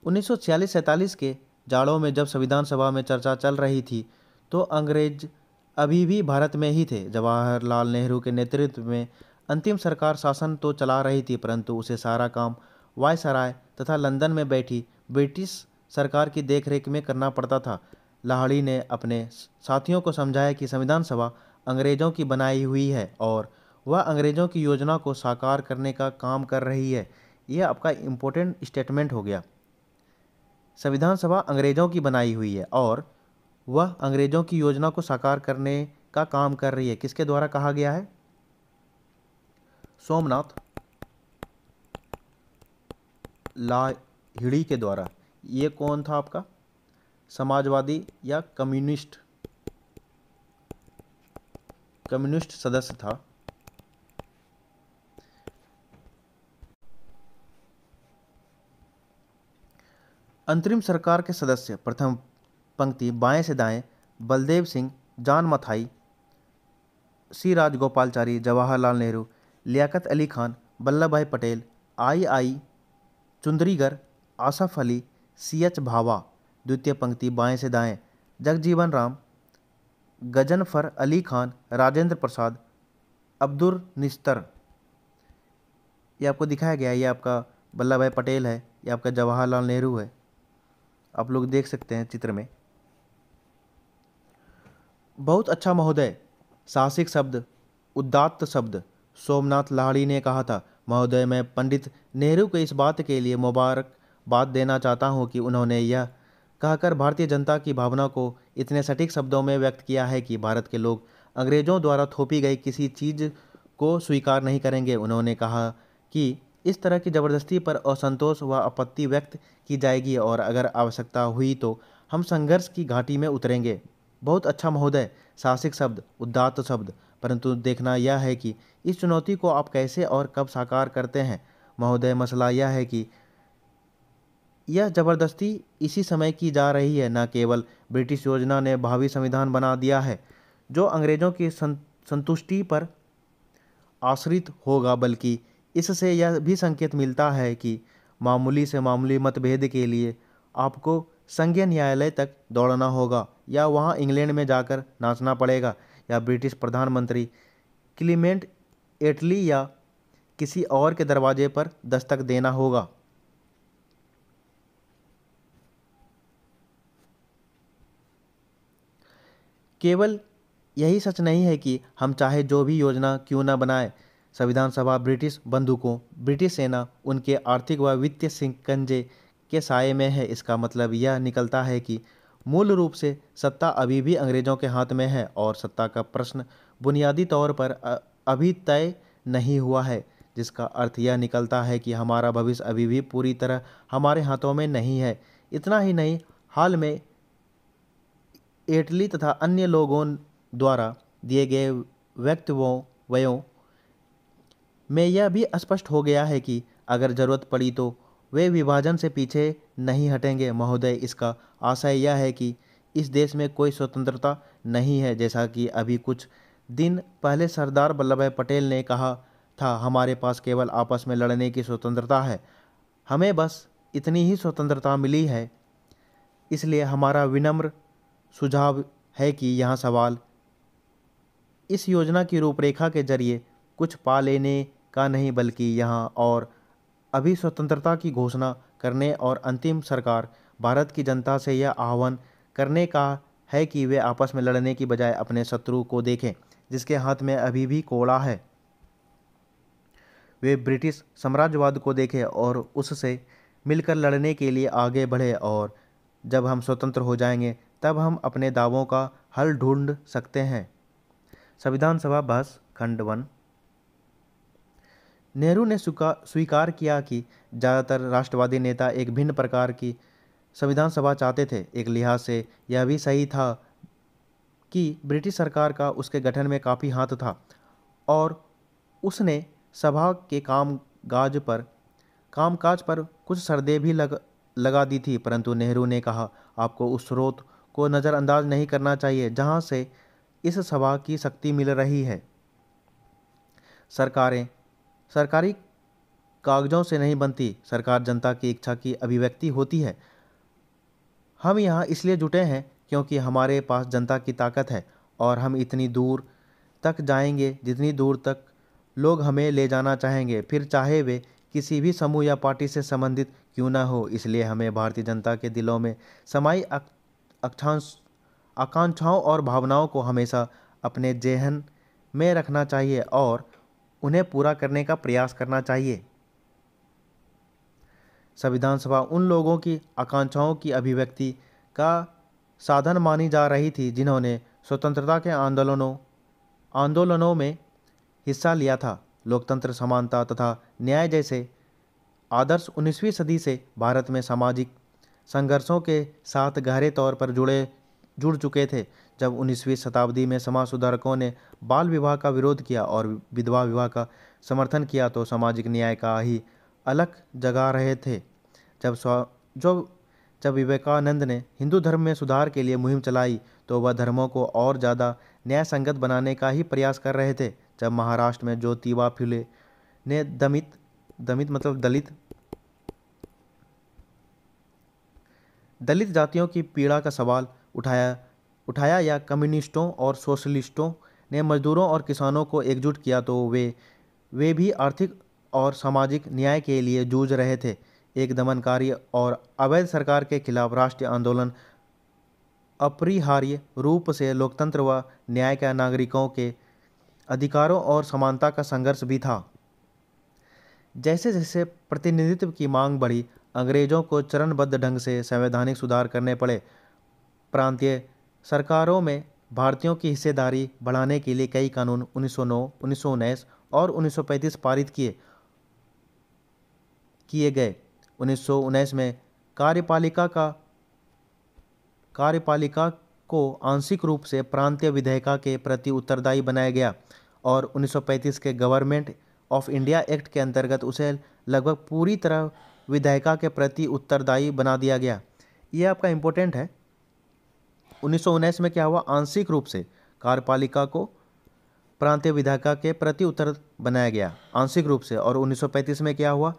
1946-47 के जाड़ों में जब संविधान सभा में चर्चा चल रही थी तो अंग्रेज अभी भी भारत में ही थे। जवाहरलाल नेहरू के नेतृत्व में अंतिम सरकार शासन तो चला रही थी, परंतु उसे सारा काम वायसराय तथा लंदन में बैठी ब्रिटिश सरकार की देखरेख में करना पड़ता था। लाहिड़ी ने अपने साथियों को समझाया कि संविधान सभा अंग्रेज़ों की बनाई हुई है और वह अंग्रेज़ों की योजना को साकार करने का काम कर रही है। यह आपका इम्पोर्टेंट स्टेटमेंट हो गया। संविधान सभा अंग्रेज़ों की बनाई हुई है और वह अंग्रेज़ों की योजना को साकार करने का काम कर रही है। किसके द्वारा कहा गया है? सोमनाथ लाहिड़ी के द्वारा। ये कौन था आपका? समाजवादी या कम्युनिस्ट सदस्य था। अंतरिम सरकार के सदस्य प्रथम पंक्ति बाएं से दाएं बलदेव सिंह, जान मथाई, सी राजगोपालचारी, जवाहरलाल नेहरू, लियाकत अली खान, वल्लभ भाई पटेल, आई चुंदरीगर, आसफ अली, CH भावा। द्वितीय पंक्ति बाएं से दाएं जगजीवन राम, गजनफर अली खान, राजेंद्र प्रसाद, अब्दुल निस्तर। ये आपको दिखाया गया है। ये आपका वल्लभ भाई पटेल है, ये आपका जवाहरलाल नेहरू है। आप लोग देख सकते हैं चित्र में। बहुत अच्छा महोदय, साहसिक शब्द, उदात्त शब्द, सोमनाथ लाहिड़ी ने कहा था। महोदय, मैं पंडित नेहरू को इस बात के लिए मुबारकबाद देना चाहता हूं कि उन्होंने यह कहकर भारतीय जनता की भावना को इतने सटीक शब्दों में व्यक्त किया है कि भारत के लोग अंग्रेजों द्वारा थोपी गई किसी चीज़ को स्वीकार नहीं करेंगे। उन्होंने कहा कि इस तरह की ज़बरदस्ती पर असंतोष व आपत्ति व्यक्त की जाएगी और अगर आवश्यकता हुई तो हम संघर्ष की घाटी में उतरेंगे। बहुत अच्छा महोदय, साहसिक शब्द, उदात्त शब्द, परंतु देखना यह है कि इस चुनौती को आप कैसे और कब साकार करते हैं। महोदय, मसला यह है कि यह ज़बरदस्ती इसी समय की जा रही है। न केवल ब्रिटिश योजना ने भावी संविधान बना दिया है जो अंग्रेज़ों की संतुष्टि पर आश्रित होगा, बल्कि इससे यह भी संकेत मिलता है कि मामूली से मामूली मतभेद के लिए आपको संघीय न्यायालय तक दौड़ना होगा, या वहाँ इंग्लैंड में जाकर नाचना पड़ेगा, या ब्रिटिश प्रधानमंत्री क्लीमेंट एटली या किसी और के दरवाजे पर दस्तक देना होगा। केवल यही सच नहीं है कि हम चाहे जो भी योजना क्यों न बनाए, संविधान सभा ब्रिटिश बंदूकों, ब्रिटिश सेना, उनके आर्थिक व वित्तीय शिकंजे के साये में है। इसका मतलब यह निकलता है कि मूल रूप से सत्ता अभी भी अंग्रेजों के हाथ में है और सत्ता का प्रश्न बुनियादी तौर पर अभी तय नहीं हुआ है, जिसका अर्थ यह निकलता है कि हमारा भविष्य अभी भी पूरी तरह हमारे हाथों में नहीं है। इतना ही नहीं, हाल में एटली तथा अन्य लोगों द्वारा दिए गए वक्तव्यों में यह भी स्पष्ट हो गया है कि अगर जरूरत पड़ी तो वे विभाजन से पीछे नहीं हटेंगे। महोदय, इसका आशय यह है कि इस देश में कोई स्वतंत्रता नहीं है। जैसा कि अभी कुछ दिन पहले सरदार वल्लभ भाई पटेल ने कहा था, हमारे पास केवल आपस में लड़ने की स्वतंत्रता है, हमें बस इतनी ही स्वतंत्रता मिली है। इसलिए हमारा विनम्र सुझाव है कि यहाँ सवाल इस योजना की रूपरेखा के जरिए कुछ पा लेने का नहीं, बल्कि यहाँ और अभी स्वतंत्रता की घोषणा करने और अंतिम सरकार भारत की जनता से यह आह्वान करने का है कि वे आपस में लड़ने की बजाय अपने शत्रु को देखें जिसके हाथ में अभी भी कोड़ा है। वे ब्रिटिश साम्राज्यवाद को देखें और उससे मिलकर लड़ने के लिए आगे बढ़े, और जब हम स्वतंत्र हो जाएंगे तब हम अपने दावों का हल ढूंढ सकते हैं। संविधान सभा बहस खंड 1। नेहरू ने स्वीकार किया कि ज़्यादातर राष्ट्रवादी नेता एक भिन्न प्रकार की संविधान सभा चाहते थे। एक लिहाज से यह भी सही था कि ब्रिटिश सरकार का उसके गठन में काफ़ी हाथ था और उसने सभा के कामकाज पर कुछ शर्तें भी लगा दी थी, परंतु नेहरू ने कहा, आपको उस स्रोत को नज़रअंदाज नहीं करना चाहिए जहां से इस सभा की शक्ति मिल रही है। सरकारें सरकारी कागजों से नहीं बनती, सरकार जनता की इच्छा की अभिव्यक्ति होती है। हम यहाँ इसलिए जुटे हैं क्योंकि हमारे पास जनता की ताकत है और हम इतनी दूर तक जाएंगे जितनी दूर तक लोग हमें ले जाना चाहेंगे, फिर चाहे वे किसी भी समूह या पार्टी से संबंधित क्यों ना हो। इसलिए हमें भारतीय जनता के दिलों में समाई आकांक्षाओं और भावनाओं को हमेशा अपने जेहन में रखना चाहिए और उन्हें पूरा करने का प्रयास करना चाहिए। संविधान सभा उन लोगों की आकांक्षाओं की अभिव्यक्ति का साधन मानी जा रही थी जिन्होंने स्वतंत्रता के आंदोलनों में हिस्सा लिया था। लोकतंत्र, समानता तथा न्याय जैसे आदर्श 19वीं सदी से भारत में सामाजिक संघर्षों के साथ गहरे तौर पर जुड़ चुके थे। जब 19वीं शताब्दी में समाज सुधारकों ने बाल विवाह का विरोध किया और विधवा विवाह का समर्थन किया तो सामाजिक न्याय का ही अलग जगा रहे थे। जब विवेकानंद ने हिंदू धर्म में सुधार के लिए मुहिम चलाई तो वह धर्मों को और ज़्यादा न्याय संगत बनाने का ही प्रयास कर रहे थे। जब महाराष्ट्र में ज्योतिबा फुले ने दलित जातियों की पीड़ा का सवाल उठाया या कम्युनिस्टों और सोशलिस्टों ने मजदूरों और किसानों को एकजुट किया तो वे भी आर्थिक और सामाजिक न्याय के लिए जूझ रहे थे। एक दमनकारी और अवैध सरकार के खिलाफ राष्ट्रीय आंदोलन अपरिहार्य रूप से लोकतंत्र व न्याय का, नागरिकों के अधिकारों और समानता का संघर्ष भी था। जैसे जैसे प्रतिनिधित्व की मांग बढ़ी, अंग्रेज़ों को चरणबद्ध ढंग से संवैधानिक सुधार करने पड़े। प्रांतीय सरकारों में भारतीयों की हिस्सेदारी बढ़ाने के लिए कई कानून 1909, 1919 और 1935 पारित किए गए। 1919 में कार्यपालिका को आंशिक रूप से प्रांतीय विधायिका के प्रति उत्तरदायी बनाया गया और 1935 के गवर्नमेंट ऑफ इंडिया एक्ट के अंतर्गत उसे लगभग पूरी तरह विधायिका के प्रति उत्तरदायी बना दिया गया। ये आपका इम्पोर्टेंट है। 1919 में क्या हुआ? आंशिक रूप से कार्यपालिका को प्रांतीय विधायिका के प्रति उत्तर बनाया गया आंशिक रूप से। और 1935 में क्या हुआ?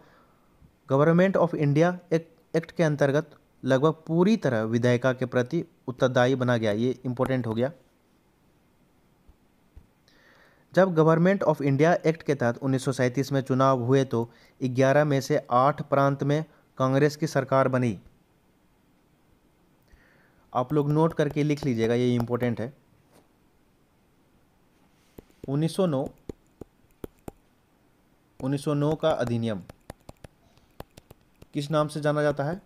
गवर्नमेंट ऑफ इंडिया एक्ट के अंतर्गत लगभग पूरी तरह विधायिका के प्रति उत्तरदायी बना गया। ये इंपॉर्टेंट हो गया। जब गवर्नमेंट ऑफ इंडिया एक्ट के तहत 1937 में चुनाव हुए तो 11 में से 8 प्रांत में कांग्रेस की सरकार बनी। आप लोग नोट करके लिख लीजिएगा, ये इंपॉर्टेंट है। 1909 का अधिनियम किस नाम से जाना जाता है?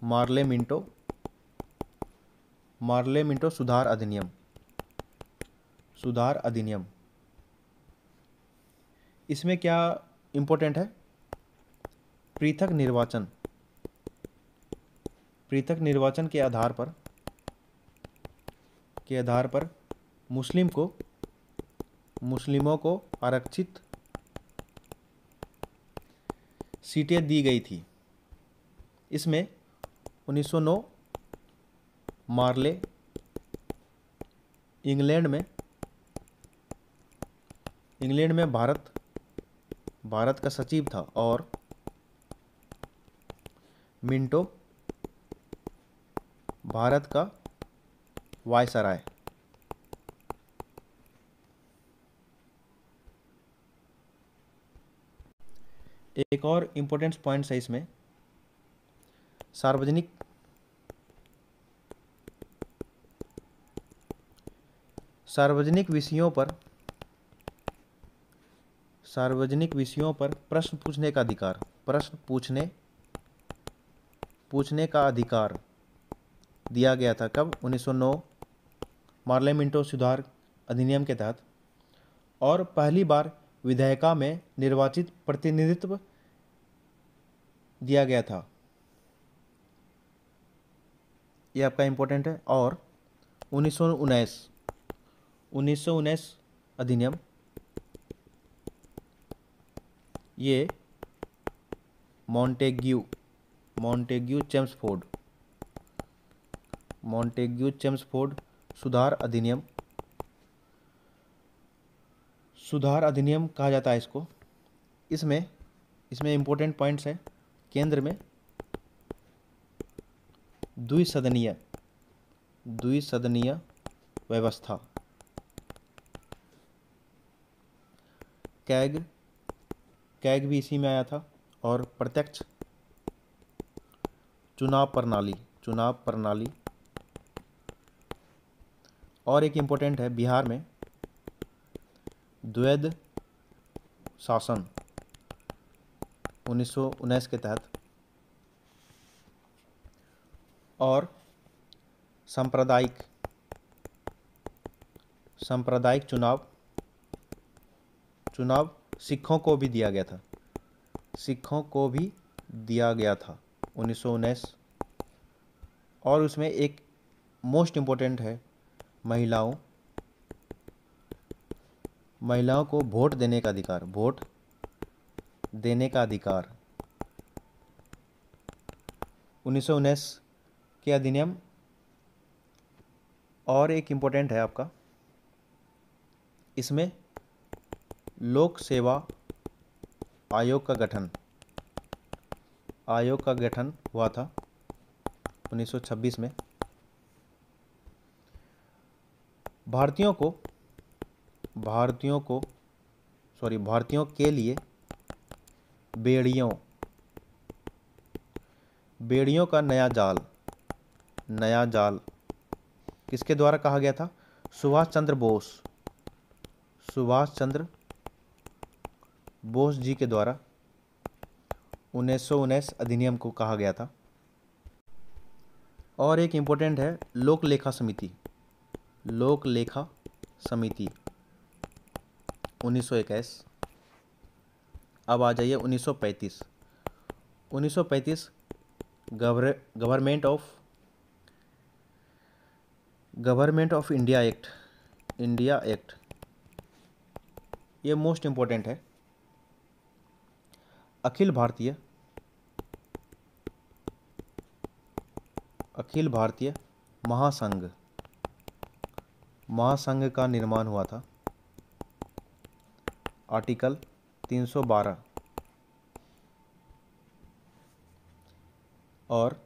मार्ले मिंटो सुधार अधिनियम। इसमें क्या इंपॉर्टेंट है? पृथक निर्वाचन के आधार पर मुस्लिमों को आरक्षित सीटें दी गई थी। इसमें 1909 मार्ले इंग्लैंड में भारत का सचिव था और मिंटो भारत का वायसराय। एक और इम्पोर्टेंट पॉइंट्स है इसमें, सार्वजनिक विषयों पर प्रश्न पूछने का अधिकार दिया गया था। कब? 1909 मार्ले मिंटो सुधार अधिनियम के तहत। और पहली बार विधायिका में निर्वाचित प्रतिनिधित्व दिया गया था। ये आपका इम्पोर्टेंट है। और 1919 अधिनियम, ये मॉन्टेग्यू चेम्सफोर्ड सुधार अधिनियम कहा जाता है इसको। इसमें इम्पोर्टेंट पॉइंट्स है। केंद्र में द्विसदनीय व्यवस्था, कैग भी इसी में आया था। और प्रत्यक्ष चुनाव प्रणाली। और एक इम्पोर्टेंट है, बिहार में द्वैध शासन 1919 के तहत। और सांप्रदायिक चुनाव सिखों को भी दिया गया था 1919। और उसमें एक मोस्ट इम्पोर्टेंट है, महिलाओं को वोट देने का अधिकार 1919 के अधिनियम। और एक इम्पोर्टेंट है आपका, इसमें लोक सेवा आयोग का गठन हुआ था 1926 में। भारतीयों के लिए बेड़ियों का नया जाल किसके द्वारा कहा गया था? सुभाष चंद्र बोस जी के द्वारा 1919 अधिनियम को कहा गया था। और एक इम्पोर्टेंट है लोक लेखा समिति, लोक लेखा समिति 1921। अब आ जाइए 1935। 1935 government of India act, India act, ये मोस्ट इम्पोर्टेंट है। अखिल भारतीय महासंघ का निर्माण हुआ था। आर्टिकल 312। और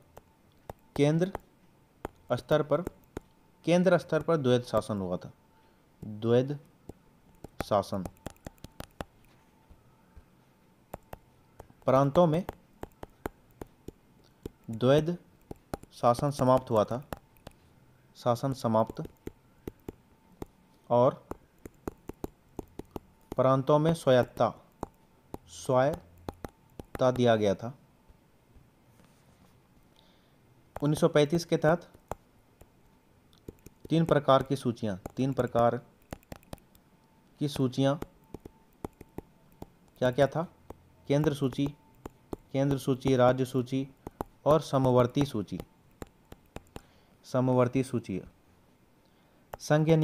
केंद्र स्तर पर द्वैध शासन हुआ था, द्वैध शासन। प्रांतों में द्वैध शासन समाप्त हुआ था, शासन समाप्त, और प्रांतों में स्वायत्तता दिया गया था। 1935 के तहत तीन प्रकार की सूचियां क्या क्या था? केंद्र सूची, राज्य सूची और समवर्ती सूची। संघीय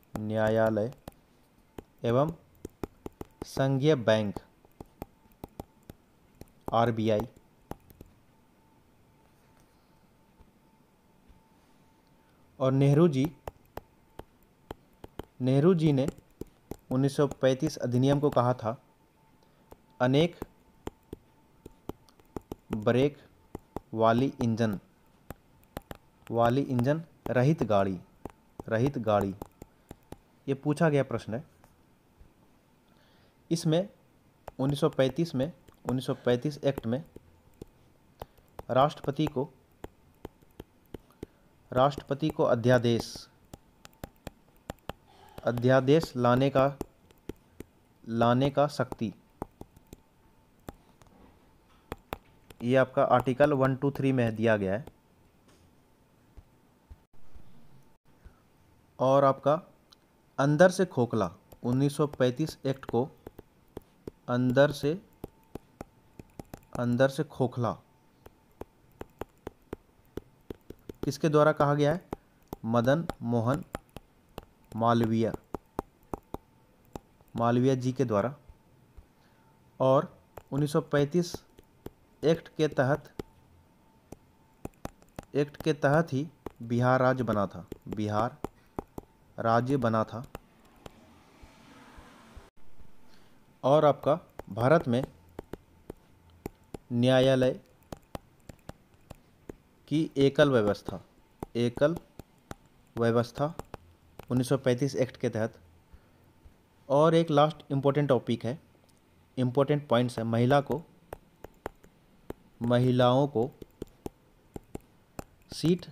न्यायालय एवं संघीय बैंक RBI। और नेहरू जी ने 1935 अधिनियम को कहा था अनेक ब्रेक वाली इंजन रहित गाड़ी। ये पूछा गया प्रश्न है। इसमें 1935 एक्ट में राष्ट्रपति को अध्यादेश लाने का शक्ति, ये आपका आर्टिकल 123 में दिया गया है। और आपका अंदर से खोखला, 1935 एक्ट को अंदर से खोखला किसके द्वारा कहा गया है? मदन मोहन मालवीय जी के द्वारा। और 1935 एक्ट के तहत ही बिहार राज्य बना था। और आपका भारत में न्यायालय की एकल व्यवस्था 1935 एक्ट के तहत। और एक लास्ट इम्पोर्टेंट टॉपिक है, इम्पोर्टेंट पॉइंट्स है। महिलाओं को सीट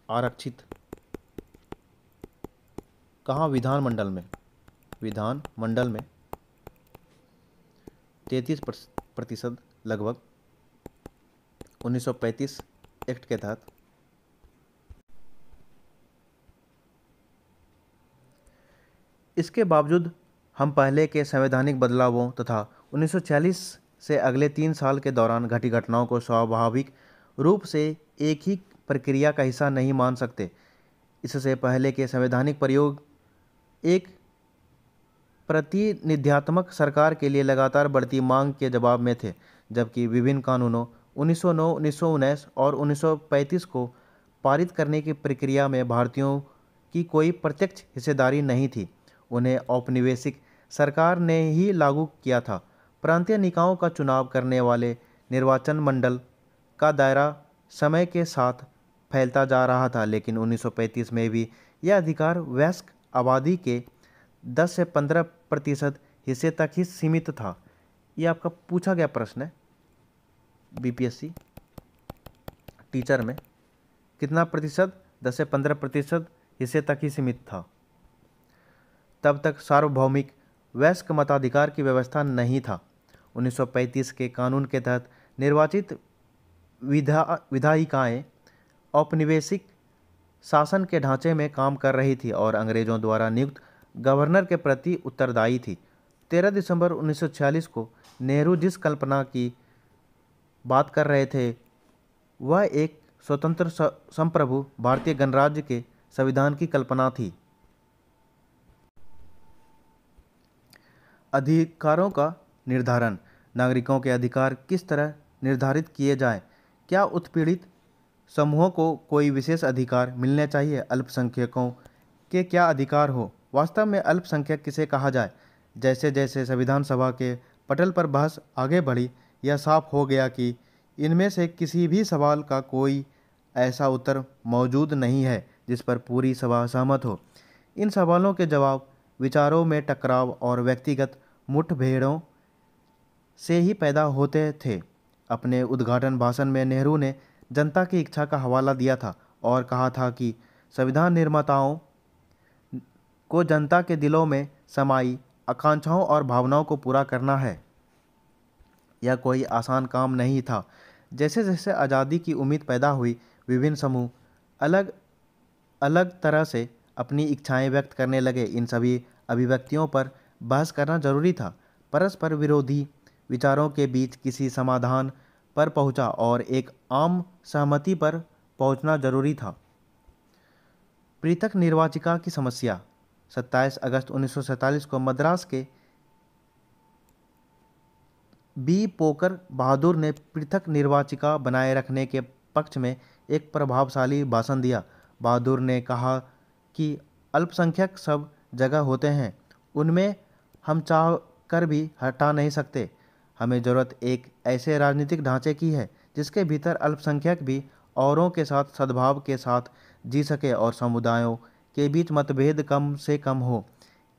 आरक्षित कहाँ? विधानमंडल में 33% लगभग 1935 एक्ट के तहत। इसके बावजूद हम पहले के संवैधानिक बदलावों तथा 1946 से अगले 3 साल के दौरान घटी घटनाओं को स्वाभाविक रूप से एक ही प्रक्रिया का हिस्सा नहीं मान सकते। इससे पहले के संवैधानिक प्रयोग एक प्रतिनिध्यात्मक सरकार के लिए लगातार बढ़ती मांग के जवाब में थे, जबकि विभिन्न कानूनों 1909, 1919 और 1935 को पारित करने की प्रक्रिया में भारतीयों की कोई प्रत्यक्ष हिस्सेदारी नहीं थी। उन्हें औपनिवेशिक सरकार ने ही लागू किया था। प्रांतीय निकायों का चुनाव करने वाले निर्वाचन मंडल का दायरा समय के साथ फैलता जा रहा था, लेकिन 1935 में भी यह अधिकार वयस्क आबादी के 10 से 15% हिस्से तक ही सीमित था। ये आपका पूछा गया प्रश्न है BPSC टीचर में, कितना प्रतिशत? 10 से 15% हिस्से तक ही सीमित था। तब तक सार्वभौमिक वयस्क मताधिकार की व्यवस्था नहीं था। 1935 के कानून के तहत निर्वाचित विधायिकाएं औपनिवेशिक शासन के ढांचे में काम कर रही थी और अंग्रेजों द्वारा नियुक्त गवर्नर के प्रति उत्तरदायी थी। 13 दिसंबर 1946 को नेहरू जिस कल्पना की बात कर रहे थे वह एक स्वतंत्र संप्रभु भारतीय गणराज्य के संविधान की कल्पना थी। अधिकारों का निर्धारण। नागरिकों के अधिकार किस तरह निर्धारित किए जाएं? क्या उत्पीड़ित समूहों को कोई विशेष अधिकार मिलने चाहिए? अल्पसंख्यकों के क्या अधिकार हो? वास्तव में अल्पसंख्यक किसे कहा जाए? जैसे जैसे संविधान सभा के पटल पर बहस आगे बढ़ी, यह साफ हो गया कि इनमें से किसी भी सवाल का कोई ऐसा उत्तर मौजूद नहीं है जिस पर पूरी सभा सहमत हो। इन सवालों के जवाब विचारों में टकराव और व्यक्तिगत मुठभेड़ों से ही पैदा होते थे। अपने उद्घाटन भाषण में नेहरू ने जनता की इच्छा का हवाला दिया था और कहा था कि संविधान निर्माताओं को जनता के दिलों में समाई आकांक्षाओं और भावनाओं को पूरा करना है। यह कोई आसान काम नहीं था। जैसे जैसे आज़ादी की उम्मीद पैदा हुई, विभिन्न समूह अलग अलग तरह से अपनी इच्छाएं व्यक्त करने लगे। इन सभी अभिव्यक्तियों पर बहस करना जरूरी था। परस्पर विरोधी विचारों के बीच किसी समाधान पर पहुंचा और एक आम सहमति पर पहुंचना जरूरी था। पृथक निर्वाचिका की समस्या। 27 अगस्त 1947 को मद्रास के बी पोकर बहादुर ने पृथक निर्वाचिका बनाए रखने के पक्ष में एक प्रभावशाली भाषण दिया। बहादुर ने कहा कि अल्पसंख्यक सब जगह होते हैं, उनमें हम चाह कर भी हटा नहीं सकते। हमें ज़रूरत एक ऐसे राजनीतिक ढांचे की है जिसके भीतर अल्पसंख्यक भी औरों के साथ सद्भाव के साथ जी सके और समुदायों के बीच मतभेद कम से कम हो।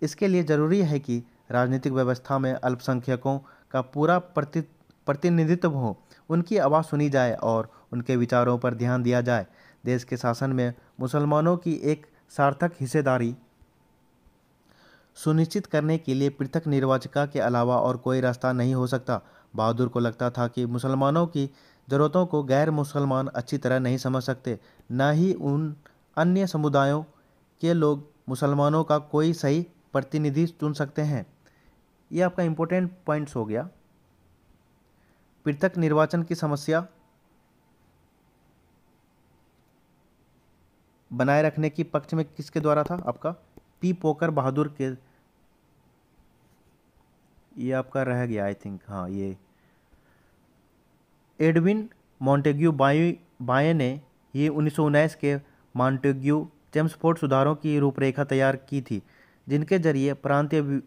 इसके लिए ज़रूरी है कि राजनीतिक व्यवस्था में अल्पसंख्यकों का पूरा प्रतिनिधित्व हो, उनकी आवाज़ सुनी जाए और उनके विचारों पर ध्यान दिया जाए। देश के शासन में मुसलमानों की एक सार्थक हिस्सेदारी सुनिश्चित करने के लिए पृथक निर्वाचिका के अलावा और कोई रास्ता नहीं हो सकता। बहादुर को लगता था कि मुसलमानों की ज़रूरतों को गैर मुसलमान अच्छी तरह नहीं समझ सकते, न ही उन अन्य समुदायों के लोग मुसलमानों का कोई सही प्रतिनिधि चुन सकते हैं। ये आपका इम्पोर्टेंट पॉइंट्स हो गया। पृथक निर्वाचन की समस्या बनाए रखने की पक्ष में किसके द्वारा था? आपका पी पोकर बहादुर के। ये आपका रह गया आई थिंक, हाँ, ये एडविन मॉन्टेग्यू बाये ने ये 1919 के मॉन्टेग्यू चेम्सफोर्ड सुधारों की रूपरेखा तैयार की थी, जिनके जरिए प्रांतीय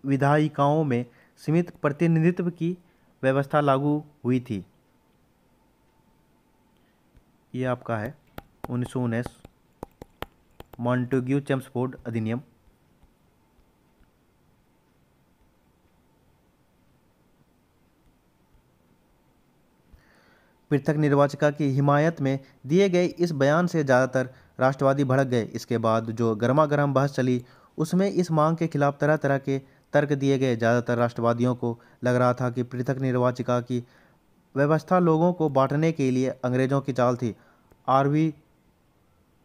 विधायिकाओं में सीमित प्रतिनिधित्व की व्यवस्था लागू हुई थी। ये आपका है 1919 मॉन्टेग्यू चेम्सफोर्ड अधिनियम। पृथक निर्वाचिका की हिमायत में दिए गए इस बयान से ज़्यादातर राष्ट्रवादी भड़क गए। इसके बाद जो गर्मा गर्म बहस चली उसमें इस मांग के खिलाफ तरह तरह के तर्क दिए गए। ज़्यादातर राष्ट्रवादियों को लग रहा था कि पृथक निर्वाचिका की व्यवस्था लोगों को बांटने के लिए अंग्रेजों की चाल थी। आरवी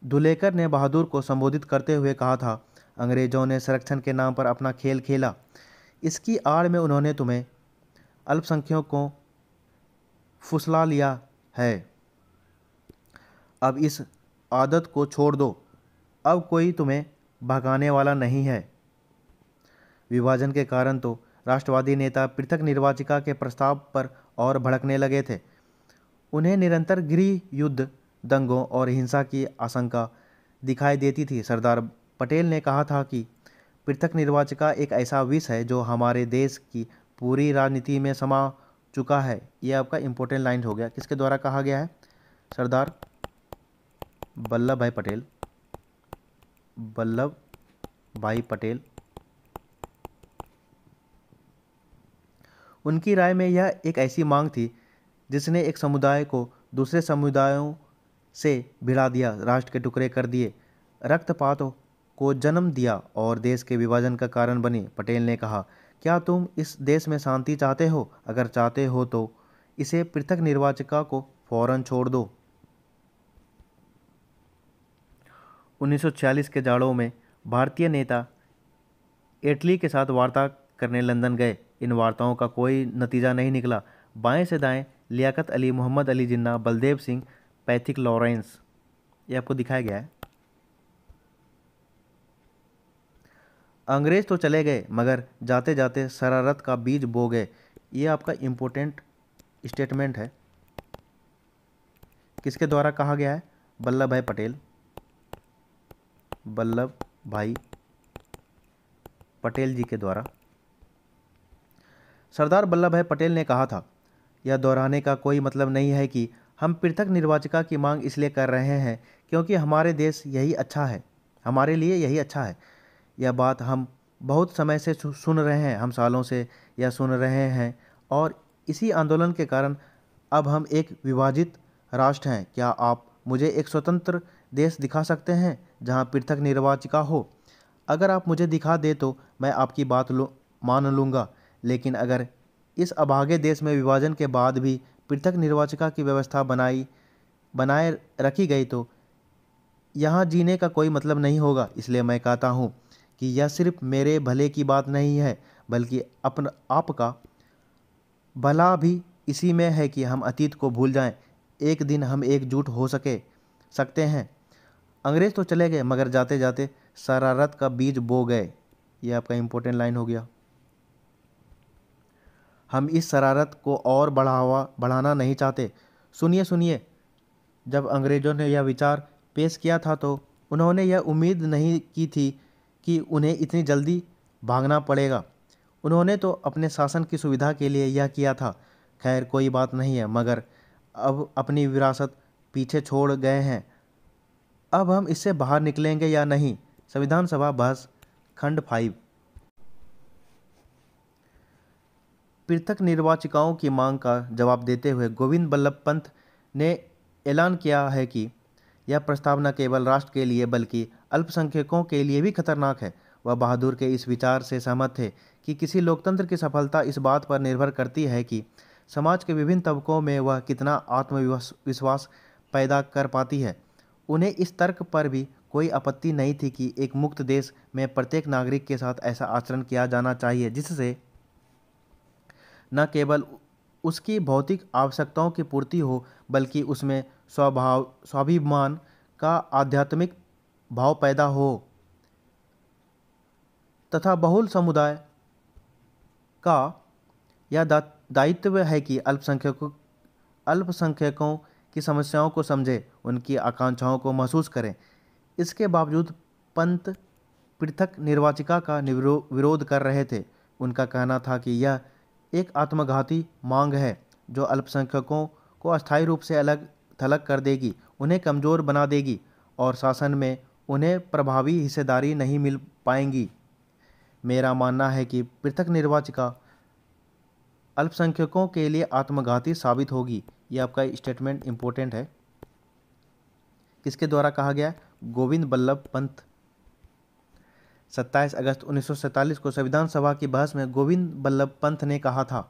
धुलेकर ने बहादुर को संबोधित करते हुए कहा था, अंग्रेजों ने संरक्षण के नाम पर अपना खेल खेला। इसकी आड़ में उन्होंने तुम्हें अल्पसंख्यकों को फुसला लिया है। अब इस आदत को छोड़ दो, अब कोई तुम्हें भगाने वाला नहीं है। विभाजन के कारण तो राष्ट्रवादी नेता पृथक निर्वाचिका के प्रस्ताव पर और भड़कने लगे थे। उन्हें निरंतर गृह युद्ध, दंगों और हिंसा की आशंका दिखाई देती थी। सरदार पटेल ने कहा था कि पृथक निर्वाचिका एक ऐसा विष है जो हमारे देश की पूरी राजनीति में समा चुका है। यह आपका इम्पोर्टेंट लाइन हो गया। किसके द्वारा कहा गया है? सरदार वल्लभ भाई पटेल। उनकी राय में यह एक ऐसी मांग थी जिसने एक समुदाय को दूसरे समुदायों से भिड़ा दिया, राष्ट्र के टुकड़े कर दिए, रक्तपात को जन्म दिया और देश के विभाजन का कारण बनी। पटेल ने कहा, क्या तुम इस देश में शांति चाहते हो? अगर चाहते हो तो इसे पृथक निर्वाचिका को फौरन छोड़ दो। 1946 के जाड़ों में भारतीय नेता इटली के साथ वार्ता करने लंदन गए। इन वार्ताओं का कोई नतीजा नहीं निकला। बाएं से दाएं लियाकत अली, मोहम्मद अली जिन्ना, बलदेव सिंह, पैथिक लॉरेंस, ये आपको दिखाया गया है। अंग्रेज तो चले गए मगर जाते जाते शरारत का बीज बो गए। ये आपका इम्पोर्टेंट स्टेटमेंट है। किसके द्वारा कहा गया है? वल्लभ भाई पटेल। वल्लभ भाई पटेल जी के द्वारा। सरदार वल्लभ भाई पटेल ने कहा था, यह दोहराने का कोई मतलब नहीं है कि हम पृथक निर्वाचिका की मांग इसलिए कर रहे हैं क्योंकि हमारे देश यही अच्छा है, हमारे लिए यही अच्छा है। यह बात हम बहुत समय से सुन रहे हैं, हम सालों से यह सुन रहे हैं और इसी आंदोलन के कारण अब हम एक विभाजित राष्ट्र हैं। क्या आप मुझे एक स्वतंत्र देश दिखा सकते हैं जहां पृथक निर्वाचिका हो? अगर आप मुझे दिखा दे तो मैं आपकी बात मान लूँगा, लेकिन अगर इस अभागे देश में विभाजन के बाद भी पृथक निर्वाचिका की व्यवस्था बनाए रखी गई तो यहाँ जीने का कोई मतलब नहीं होगा। इसलिए मैं कहता हूँ कि यह सिर्फ मेरे भले की बात नहीं है बल्कि आपका भला भी इसी में है कि हम अतीत को भूल जाएं। एक दिन हम एकजुट हो सकते हैं। अंग्रेज तो चले गए मगर जाते जाते शरारत का बीज बो गए। ये आपका इम्पोर्टेंट लाइन हो गया। हम इस शरारत को और बढ़ाना नहीं चाहते। सुनिए सुनिए, जब अंग्रेज़ों ने यह विचार पेश किया था तो उन्होंने यह उम्मीद नहीं की थी कि उन्हें इतनी जल्दी भागना पड़ेगा। उन्होंने तो अपने शासन की सुविधा के लिए यह किया था। खैर कोई बात नहीं है, मगर अब अपनी विरासत पीछे छोड़ गए हैं। अब हम इससे बाहर निकलेंगे या नहीं? संविधान सभा बहस खंड 5। पृथक निर्वाचिकाओं की मांग का जवाब देते हुए गोविंद बल्लभ पंत ने ऐलान किया है कि यह प्रस्ताव न केवल राष्ट्र के लिए बल्कि अल्पसंख्यकों के लिए भी खतरनाक है। वह बहादुर के इस विचार से सहमत थे कि किसी लोकतंत्र की सफलता इस बात पर निर्भर करती है कि समाज के विभिन्न तबकों में वह कितना आत्मविश्वास पैदा कर पाती है। उन्हें इस तर्क पर भी कोई आपत्ति नहीं थी कि एक मुक्त देश में प्रत्येक नागरिक के साथ ऐसा आचरण किया जाना चाहिए जिससे न केवल उसकी भौतिक आवश्यकताओं की पूर्ति हो बल्कि उसमें स्वाभिमान का आध्यात्मिक भाव पैदा हो तथा बहुल समुदाय का यह दायित्व है कि अल्पसंख्यकों की समस्याओं को समझे, उनकी आकांक्षाओं को महसूस करें। इसके बावजूद पंत पृथक निर्वाचिका का विरोध कर रहे थे। उनका कहना था कि यह एक आत्मघाती मांग है जो अल्पसंख्यकों को अस्थायी रूप से अलग थलग कर देगी, उन्हें कमज़ोर बना देगी और शासन में उन्हें प्रभावी हिस्सेदारी नहीं मिल पाएंगी। मेरा मानना है कि पृथक निर्वाचिका अल्पसंख्यकों के लिए आत्मघाती साबित होगी। यह आपका स्टेटमेंट इम्पोर्टेंट है। किसके द्वारा कहा गया? गोविंद बल्लभ पंत। 27 अगस्त 1947 को संविधान सभा की बहस में गोविंद बल्लभ पंत ने कहा था,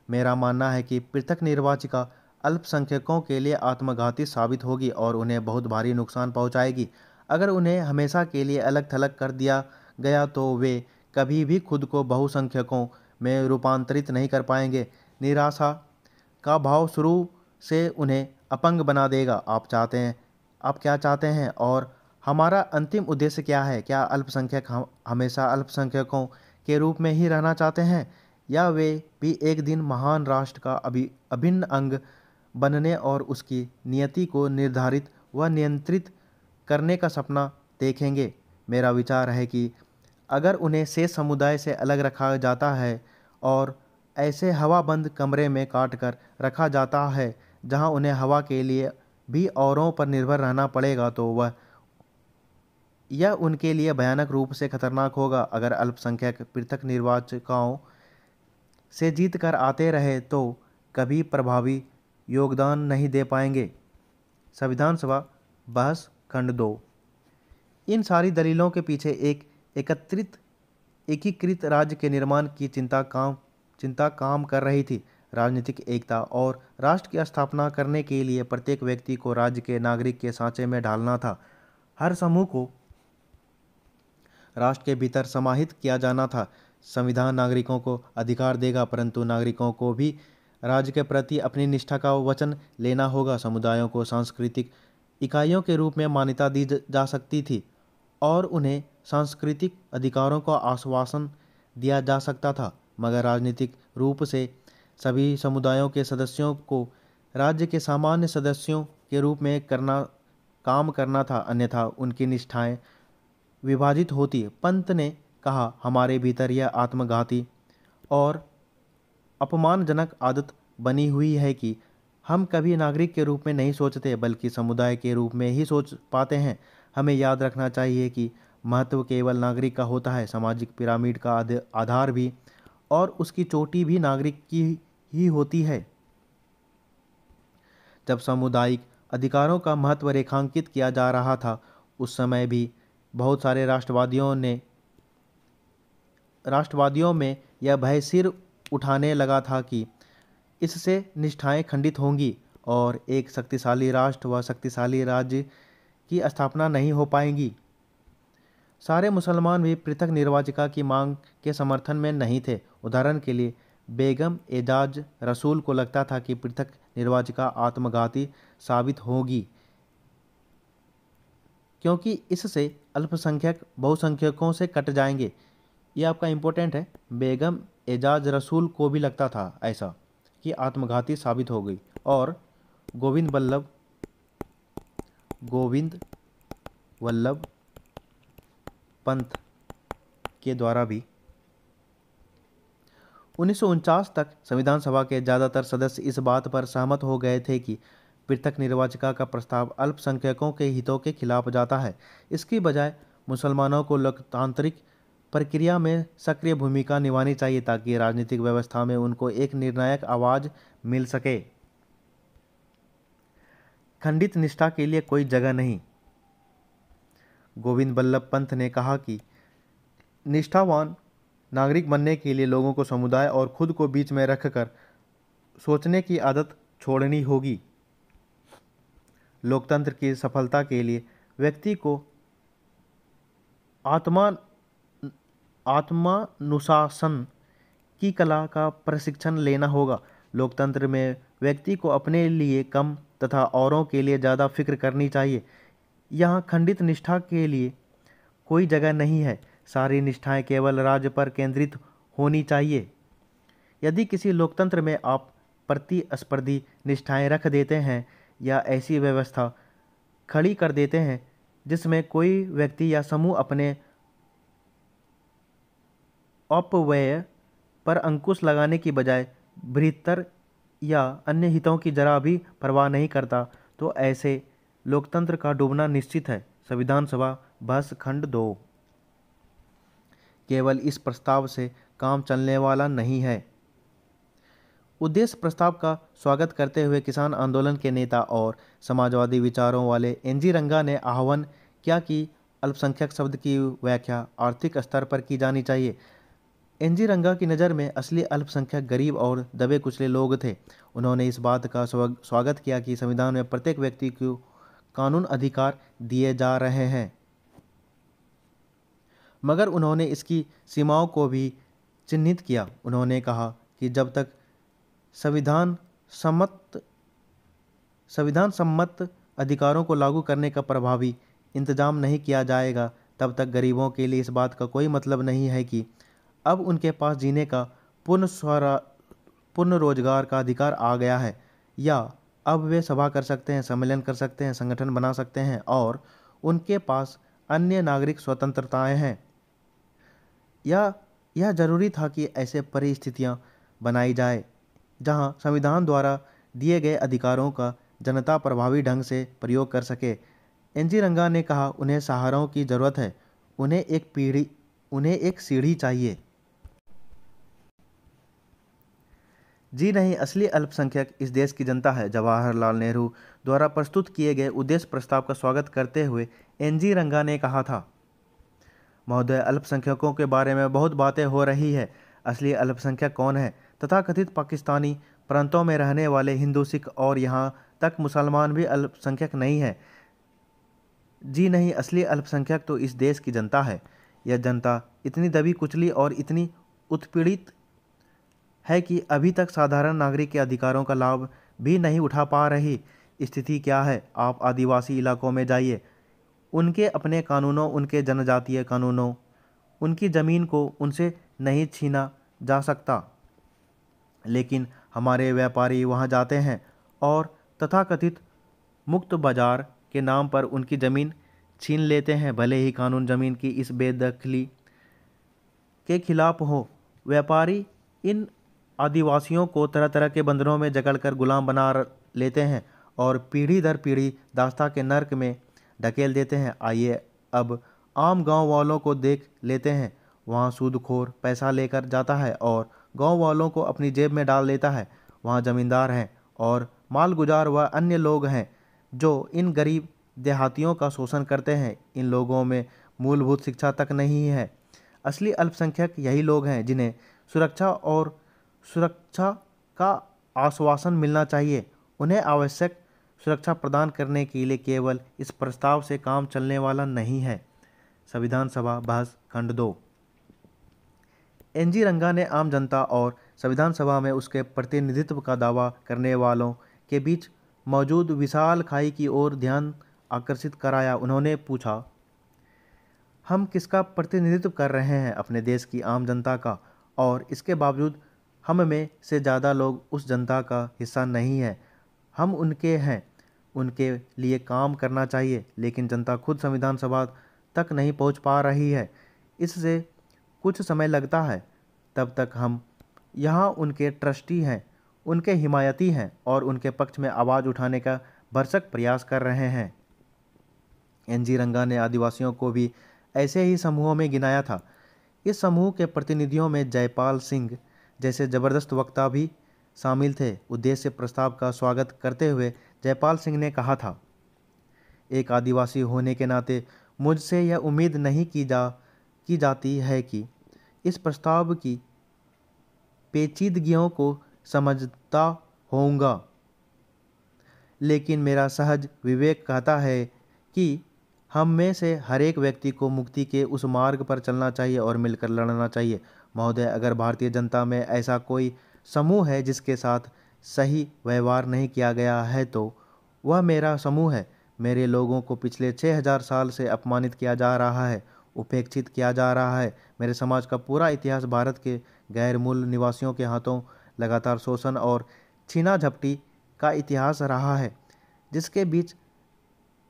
मेरा मानना है कि पृथक निर्वाचिका अल्पसंख्यकों के लिए आत्मघाती साबित होगी और उन्हें बहुत भारी नुकसान पहुंचाएगी। अगर उन्हें हमेशा के लिए अलग थलग कर दिया गया तो वे कभी भी खुद को बहुसंख्यकों में रूपांतरित नहीं कर पाएंगे। निराशा का भाव शुरू से उन्हें अपंग बना देगा। आप क्या चाहते हैं और हमारा अंतिम उद्देश्य क्या है? क्या अल्पसंख्यक हमेशा अल्पसंख्यकों के रूप में ही रहना चाहते हैं या वे भी एक दिन महान राष्ट्र का अभिन्न अंग बनने और उसकी नियति को निर्धारित व नियंत्रित करने का सपना देखेंगे? मेरा विचार है कि अगर उन्हें शेष समुदाय से अलग रखा जाता है और ऐसे हवाबंद कमरे में काट कर रखा जाता है जहां उन्हें हवा के लिए भी औरों पर निर्भर रहना पड़ेगा तो यह उनके लिए भयानक रूप से खतरनाक होगा। अगर अल्पसंख्यक पृथक निर्वाचिकाओं से जीत कर आते रहे तो कभी प्रभावी योगदान नहीं दे पाएंगे। संविधान सभा बहस खंड 2। इन सारी दलीलों के पीछे एक एकीकृत राज्य के निर्माण की चिंता काम कर रही थी। राजनीतिक एकता और राष्ट्र की स्थापना करने के लिए प्रत्येक व्यक्ति को राज्य के नागरिक के सांचे में ढालना था। हर समूह को राष्ट्र के भीतर समाहित किया जाना था। संविधान नागरिकों को अधिकार देगा, परंतु नागरिकों को भी राज्य के प्रति अपनी निष्ठा का वचन लेना होगा। समुदायों को सांस्कृतिक इकाइयों के रूप में मान्यता दी जा सकती थी और उन्हें सांस्कृतिक अधिकारों का आश्वासन दिया जा सकता था, मगर राजनीतिक रूप से सभी समुदायों के सदस्यों को राज्य के सामान्य सदस्यों के रूप में काम करना था, अन्यथा उनकी निष्ठाएं विभाजित होती। पंत ने कहा, हमारे भीतर यह आत्मघाती और अपमानजनक आदत बनी हुई है कि हम कभी नागरिक के रूप में नहीं सोचते, बल्कि समुदाय के रूप में ही सोच पाते हैं। हमें याद रखना चाहिए कि महत्व केवल नागरिक का होता है। सामाजिक पिरामिड का आधार भी और उसकी चोटी भी नागरिक की ही होती है। जब सामुदायिक अधिकारों का महत्व रेखांकित किया जा रहा था, उस समय भी बहुत सारे राष्ट्रवादियों में यह भय सिर उठाने लगा था कि इससे निष्ठाएं खंडित होंगी और एक शक्तिशाली राष्ट्र व शक्तिशाली राज्य की स्थापना नहीं हो पाएगी। सारे मुसलमान भी पृथक निर्वाचिका की मांग के समर्थन में नहीं थे। उदाहरण के लिए बेगम एजाज रसूल को लगता था कि पृथक निर्वाचिका आत्मघाती साबित होगी, क्योंकि इससे अल्पसंख्यक बहुसंख्यकों से कट जाएंगे। ये आपका इम्पोर्टेंट है। बेगम एजाज रसूल को भी लगता था ऐसा कि आत्मघाती साबित हो गई। और गोविंद वल्लभ पंत के द्वारा भी 1949 तक संविधान सभा के ज़्यादातर सदस्य इस बात पर सहमत हो गए थे कि पृथक निर्वाचिका का प्रस्ताव अल्पसंख्यकों के हितों के खिलाफ जाता है। इसकी बजाय मुसलमानों को लोकतांत्रिक प्रक्रिया में सक्रिय भूमिका निभानी चाहिए ताकि राजनीतिक व्यवस्था में उनको एक निर्णायक आवाज़ मिल सके। खंडित निष्ठा के लिए कोई जगह नहीं। गोविंद वल्लभ पंत ने कहा कि निष्ठावान नागरिक बनने के लिए लोगों को समुदाय और खुद को बीच में रखकर सोचने की आदत छोड़नी होगी। लोकतंत्र की सफलता के लिए व्यक्ति को आत्मानुशासन की कला का प्रशिक्षण लेना होगा। लोकतंत्र में व्यक्ति को अपने लिए कम तथा औरों के लिए ज़्यादा फिक्र करनी चाहिए। यहाँ खंडित निष्ठा के लिए कोई जगह नहीं है। सारी निष्ठाएं केवल राज्य पर केंद्रित होनी चाहिए। यदि किसी लोकतंत्र में आप प्रतिस्पर्धी निष्ठाएं रख देते हैं या ऐसी व्यवस्था खड़ी कर देते हैं जिसमें कोई व्यक्ति या समूह अपने अपव्यय पर अंकुश लगाने की बजाय बृहत्तर या अन्य हितों की जरा भी परवाह नहीं करता, तो ऐसे लोकतंत्र का डूबना निश्चित है। संविधान सभा बहस खंड 2। केवल इस प्रस्ताव से काम चलने वाला नहीं है। उद्देश्य प्रस्ताव का स्वागत करते हुए किसान आंदोलन के नेता और समाजवादी विचारों वाले एनजी रंगा ने आह्वान किया कि अल्पसंख्यक शब्द की व्याख्या आर्थिक स्तर पर की जानी चाहिए। एनजी रंगा की नज़र में असली अल्पसंख्यक गरीब और दबे कुचले लोग थे। उन्होंने इस बात का स्वागत किया कि संविधान में प्रत्येक व्यक्ति को कानून अधिकार दिए जा रहे हैं, मगर उन्होंने इसकी सीमाओं को भी चिन्हित किया। उन्होंने कहा कि जब तक संविधान सम्मत अधिकारों को लागू करने का प्रभावी इंतजाम नहीं किया जाएगा, तब तक गरीबों के लिए इस बात का कोई मतलब नहीं है कि अब उनके पास जीने का पूर्ण रोजगार का अधिकार आ गया है, या अब वे सभा कर सकते हैं, सम्मेलन कर सकते हैं, संगठन बना सकते हैं और उनके पास अन्य नागरिक स्वतंत्रताएं हैं। यह जरूरी था कि ऐसे परिस्थितियां बनाई जाए जहां संविधान द्वारा दिए गए अधिकारों का जनता प्रभावी ढंग से प्रयोग कर सके। एनजी रंगा ने कहा, उन्हें सहारों की ज़रूरत है, उन्हें एक सीढ़ी चाहिए। जी नहीं, असली अल्पसंख्यक इस देश की जनता है। जवाहरलाल नेहरू द्वारा प्रस्तुत किए गए उद्देश्य प्रस्ताव का स्वागत करते हुए एनजी रंगा ने कहा था, महोदय, अल्पसंख्यकों के बारे में बहुत बातें हो रही है। असली अल्पसंख्यक कौन है? तथाकथित पाकिस्तानी प्रांतों में रहने वाले हिंदू, सिख और यहाँ तक मुसलमान भी अल्पसंख्यक नहीं है। जी नहीं, असली अल्पसंख्यक तो इस देश की जनता है। यह जनता इतनी दबी कुचली और इतनी उत्पीड़ित है कि अभी तक साधारण नागरिक के अधिकारों का लाभ भी नहीं उठा पा रही। स्थिति क्या है? आप आदिवासी इलाकों में जाइए, उनके अपने कानूनों, उनके जनजातीय कानूनों, उनकी ज़मीन को उनसे नहीं छीना जा सकता, लेकिन हमारे व्यापारी वहां जाते हैं और तथाकथित मुक्त बाजार के नाम पर उनकी ज़मीन छीन लेते हैं, भले ही कानून ज़मीन की इस बेदखली के खिलाफ हो। व्यापारी इन आदिवासियों को तरह तरह के बंदरों में जकड़कर गुलाम बना लेते हैं और पीढ़ी दर पीढ़ी दास्ता के नर्क में ढकेल देते हैं। आइए अब आम गांव वालों को देख लेते हैं। वहाँ सूदखोर पैसा लेकर जाता है और गांव वालों को अपनी जेब में डाल देता है। वहाँ जमींदार हैं और मालगुजार व अन्य लोग हैं जो इन गरीब देहातियों का शोषण करते हैं। इन लोगों में मूलभूत शिक्षा तक नहीं है। असली अल्पसंख्यक यही लोग हैं जिन्हें सुरक्षा का आश्वासन मिलना चाहिए। उन्हें आवश्यक सुरक्षा प्रदान करने के लिए केवल इस प्रस्ताव से काम चलने वाला नहीं है। संविधान सभा बहस खंड 2। एनजी रंगा ने आम जनता और संविधान सभा में उसके प्रतिनिधित्व का दावा करने वालों के बीच मौजूद विशाल खाई की ओर ध्यान आकर्षित कराया। उन्होंने पूछा, हम किसका प्रतिनिधित्व कर रहे हैं? अपने देश की आम जनता का। और इसके बावजूद हम में से ज़्यादा लोग उस जनता का हिस्सा नहीं है। हम उनके हैं, उनके लिए काम करना चाहिए, लेकिन जनता खुद संविधान सभा तक नहीं पहुंच पा रही है। इससे कुछ समय लगता है। तब तक हम यहाँ उनके ट्रस्टी हैं, उनके हिमायती हैं और उनके पक्ष में आवाज़ उठाने का भरसक प्रयास कर रहे हैं। एनजी रंगा ने आदिवासियों को भी ऐसे ही समूहों में गिनाया था। इस समूह के प्रतिनिधियों में जयपाल सिंह जैसे ज़बरदस्त वक्ता भी शामिल थे। उद्देश्य प्रस्ताव का स्वागत करते हुए जयपाल सिंह ने कहा था, एक आदिवासी होने के नाते मुझसे यह उम्मीद नहीं की जाती है कि इस प्रस्ताव की पेचीदगियों को समझता होऊंगा, लेकिन मेरा सहज विवेक कहता है कि हम में से हर एक व्यक्ति को मुक्ति के उस मार्ग पर चलना चाहिए और मिलकर लड़ना चाहिए। महोदय, अगर भारतीय जनता में ऐसा कोई समूह है जिसके साथ सही व्यवहार नहीं किया गया है तो वह मेरा समूह है। मेरे लोगों को पिछले 6000 साल से अपमानित किया जा रहा है, उपेक्षित किया जा रहा है। मेरे समाज का पूरा इतिहास भारत के गैर मूल निवासियों के हाथों लगातार शोषण और छीना झपटी का इतिहास रहा है, जिसके बीच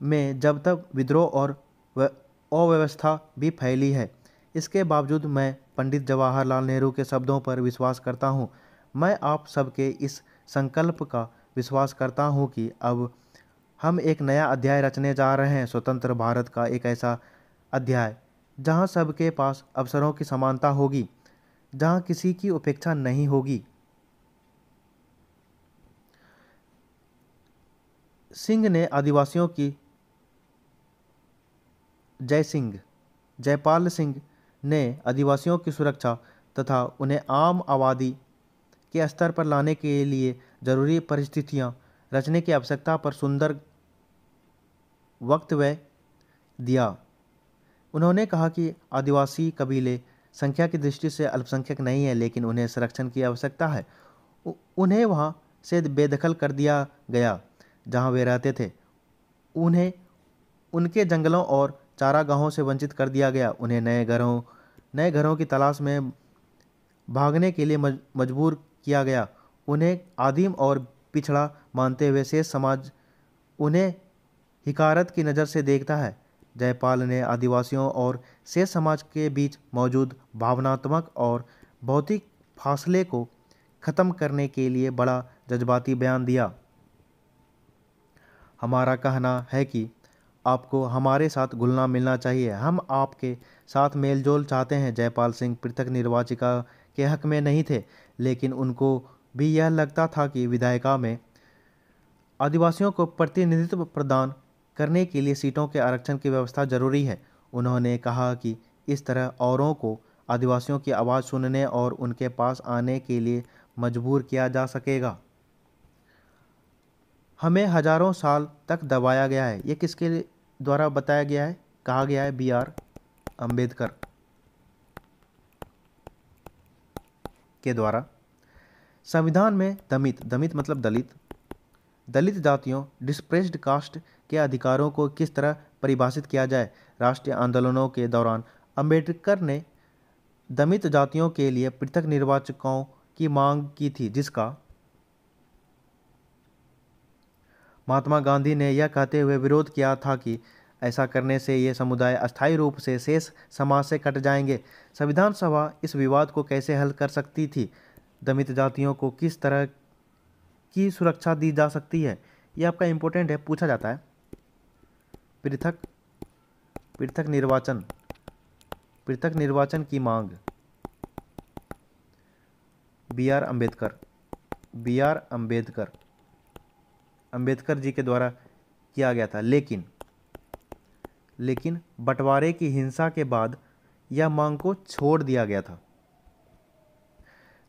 में जब तक विद्रोह और अव्यवस्था भी फैली है। इसके बावजूद मैं पंडित जवाहरलाल नेहरू के शब्दों पर विश्वास करता हूँ। मैं आप सबके इस संकल्प का विश्वास करता हूँ कि अब हम एक नया अध्याय रचने जा रहे हैं, स्वतंत्र भारत का एक ऐसा अध्याय जहाँ सबके पास अवसरों की समानता होगी, जहाँ किसी की उपेक्षा नहीं होगी। सिंह ने आदिवासियों की जयपाल सिंह ने आदिवासियों की सुरक्षा तथा उन्हें आम आबादी के स्तर पर लाने के लिए जरूरी परिस्थितियां रचने की आवश्यकता पर सुंदर वक्तव्य दिया। उन्होंने कहा कि आदिवासी कबीले संख्या की दृष्टि से अल्पसंख्यक नहीं है, लेकिन उन्हें संरक्षण की आवश्यकता है। उन्हें वहां से बेदखल कर दिया गया जहां वे रहते थे। उन्हें उनके जंगलों और चारागाहों से वंचित कर दिया गया। उन्हें नए घरों की तलाश में भागने के लिए मजबूर किया गया। उन्हें आदिम और पिछड़ा मानते हुए शेष समाज उन्हें हिकारत की नज़र से देखता है। जयपाल ने आदिवासियों और शेष समाज के बीच मौजूद भावनात्मक और भौतिक फासले को ख़त्म करने के लिए बड़ा जज्बाती बयान दिया। हमारा कहना है कि आपको हमारे साथ घुलना मिलना चाहिए। हम आपके साथ मेलजोल चाहते हैं। जयपाल सिंह पृथक निर्वाचिका के हक में नहीं थे, लेकिन उनको भी यह लगता था कि विधायिका में आदिवासियों को प्रतिनिधित्व प्रदान करने के लिए सीटों के आरक्षण की व्यवस्था जरूरी है। उन्होंने कहा कि इस तरह औरों को आदिवासियों की आवाज़ सुनने और उनके पास आने के लिए मजबूर किया जा सकेगा। हमें हजारों साल तक दबाया गया है। ये किसके द्वारा बताया गया है, कहा गया है? B.R. अम्बेडकर के द्वारा। संविधान में दमित, दमित मतलब दलित, दलित जातियों डिस्प्रेस्ड कास्ट के अधिकारों को किस तरह परिभाषित किया जाए। राष्ट्रीय आंदोलनों के दौरान अंबेडकर ने दमित जातियों के लिए पृथक निर्वाचकों की मांग की थी, जिसका महात्मा गांधी ने यह कहते हुए विरोध किया था कि ऐसा करने से ये समुदाय अस्थायी रूप से शेष समाज से कट जाएंगे। संविधान सभा इस विवाद को कैसे हल कर सकती थी? दमित जातियों को किस तरह की सुरक्षा दी जा सकती है? ये आपका इम्पोर्टेंट है, पूछा जाता है। पृथक पृथक निर्वाचन, पृथक निर्वाचन की मांग। B.R. अम्बेडकर, B.R. अम्बेडकर, अम्बेडकर जी के द्वारा किया गया था। लेकिन बंटवारे की हिंसा के बाद यह मांग को छोड़ दिया गया था।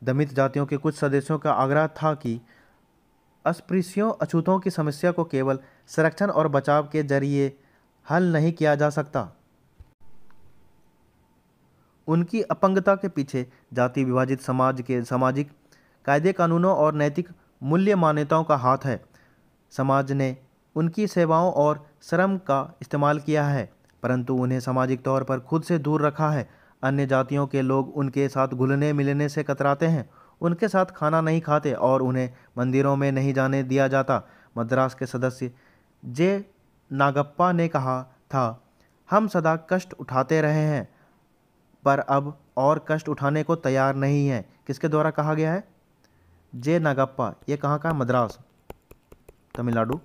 दमित जातियों के कुछ सदस्यों का आग्रह था कि अस्पृश्यों अछूतों की समस्या को केवल संरक्षण और बचाव के जरिए हल नहीं किया जा सकता। उनकी अपंगता के पीछे जाति विभाजित समाज के सामाजिक कायदे कानूनों और नैतिक मूल्य मान्यताओं का हाथ है। समाज ने उनकी सेवाओं और श्रम का इस्तेमाल किया है, परंतु उन्हें सामाजिक तौर पर खुद से दूर रखा है। अन्य जातियों के लोग उनके साथ घुलने मिलने से कतराते हैं, उनके साथ खाना नहीं खाते और उन्हें मंदिरों में नहीं जाने दिया जाता। मद्रास के सदस्य जे नागप्पा ने कहा था, हम सदा कष्ट उठाते रहे हैं पर अब और कष्ट उठाने को तैयार नहीं है। किसके द्वारा कहा गया है? जे नागप्पा। ये कहाँ का? मद्रास, तमिलनाडु।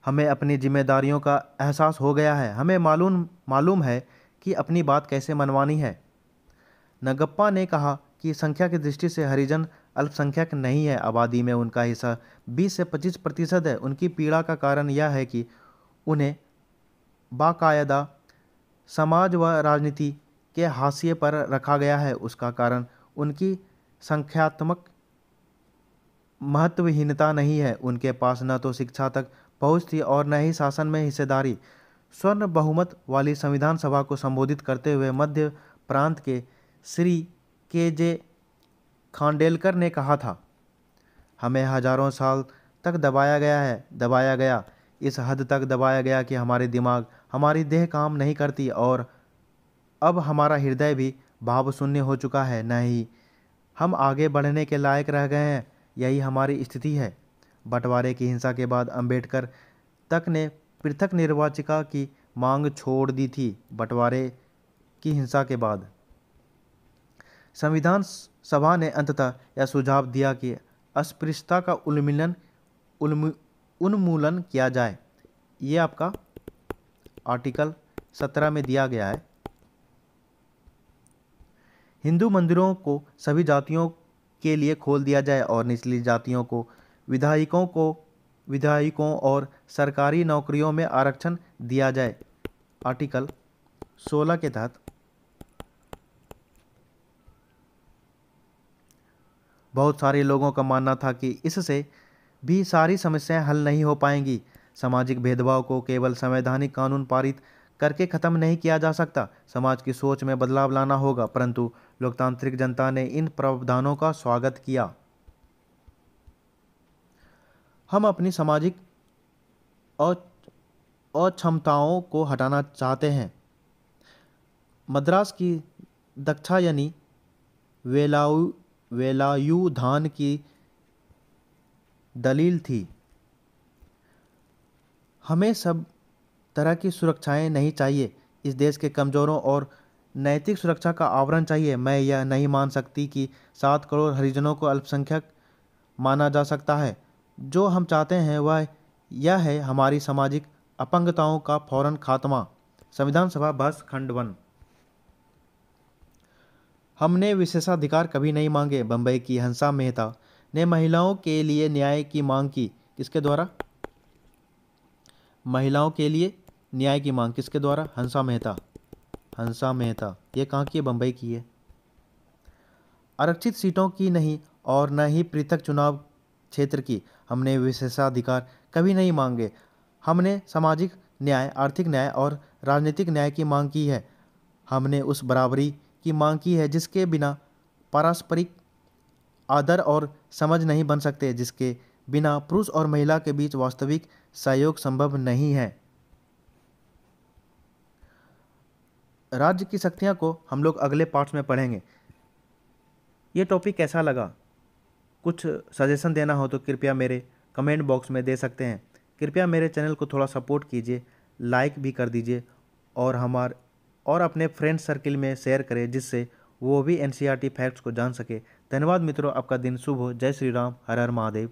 हमें अपनी जिम्मेदारियों का एहसास हो गया है। हमें मालूम है कि अपनी बात कैसे मनवानी है। नागप्पा ने कहा कि संख्या की दृष्टि से हरिजन अल्पसंख्यक नहीं है। आबादी में उनका हिस्सा 20 से 25% है। उनकी पीड़ा का कारण यह है कि उन्हें बाकायदा समाज व राजनीति के हाशिए पर रखा गया है। उसका कारण उनकी संख्यात्मक महत्वहीनता नहीं है। उनके पास न तो शिक्षा तक पहुंच थी और न ही शासन में हिस्सेदारी। स्वर्ण बहुमत वाली संविधान सभा को संबोधित करते हुए मध्य प्रांत के श्री के.जे. खांडेलकर ने कहा था, हमें हजारों साल तक दबाया गया, इस हद तक दबाया गया कि हमारे दिमाग, हमारी देह काम नहीं करती और अब हमारा हृदय भी भाव शून्य हो चुका है। न ही हम आगे बढ़ने के लायक रह गए हैं। यही हमारी स्थिति है। बंटवारे की हिंसा के बाद अंबेडकर तक ने पृथक निर्वाचिका की मांग छोड़ दी थी। बंटवारे की हिंसा के बाद संविधान सभा ने अंततः यह सुझाव दिया कि अस्पृश्यता का उन्मूलन किया जाए। ये आपका आर्टिकल 17 में दिया गया है। हिंदू मंदिरों को सभी जातियों के लिए खोल दिया जाए और निचली जातियों को विधायकों और सरकारी नौकरियों में आरक्षण दिया जाए। आर्टिकल 16 के तहत बहुत सारे लोगों का मानना था कि इससे भी सारी समस्याएं हल नहीं हो पाएंगी। सामाजिक भेदभाव को केवल संवैधानिक कानून पारित करके खत्म नहीं किया जा सकता। समाज की सोच में बदलाव लाना होगा, परंतु लोकतांत्रिक जनता ने इन प्रावधानों का स्वागत किया। हम अपनी सामाजिक अक्षमताओं को हटाना चाहते हैं। मद्रास की दाक्षायनी वेलायुधान की दलील थी, हमें सब तरह की सुरक्षाएं नहीं चाहिए। इस देश के कमजोरों और नैतिक सुरक्षा का आवरण चाहिए। मैं यह नहीं मान सकती कि 7 करोड़ हरिजनों को अल्पसंख्यक माना जा सकता है। जो हम चाहते हैं वह यह है हमारी सामाजिक अपंगताओं का फौरन खात्मा। संविधान सभा बहस खंड 1। हमने विशेषाधिकार कभी नहीं मांगे। बम्बई की हंसा मेहता ने महिलाओं के लिए न्याय की मांग की। किसके द्वारा? महिलाओं के लिए न्याय की मांग किसके द्वारा? हंसा मेहता। हंसा मेहता ये कहाँ की है? बम्बई की है। आरक्षित सीटों की नहीं और न ही पृथक चुनाव क्षेत्र की हमने विशेषाधिकार कभी नहीं मांगे। हमने सामाजिक न्याय, आर्थिक न्याय और राजनीतिक न्याय की मांग की है। हमने उस बराबरी की मांग की है जिसके बिना पारस्परिक आदर और समझ नहीं बन सकते, जिसके बिना पुरुष और महिला के बीच वास्तविक सहयोग संभव नहीं है। राज्य की शक्तियां को हम लोग अगले पार्ट्स में पढ़ेंगे। ये टॉपिक कैसा लगा? कुछ सजेशन देना हो तो कृपया मेरे कमेंट बॉक्स में दे सकते हैं। कृपया मेरे चैनल को थोड़ा सपोर्ट कीजिए, लाइक भी कर दीजिए और अपने फ्रेंड सर्किल में शेयर करें जिससे वो भी एनसीईआरटी फैक्ट्स को जान सके। धन्यवाद मित्रों, आपका दिन शुभ हो। जय श्री राम, हर हर महादेव।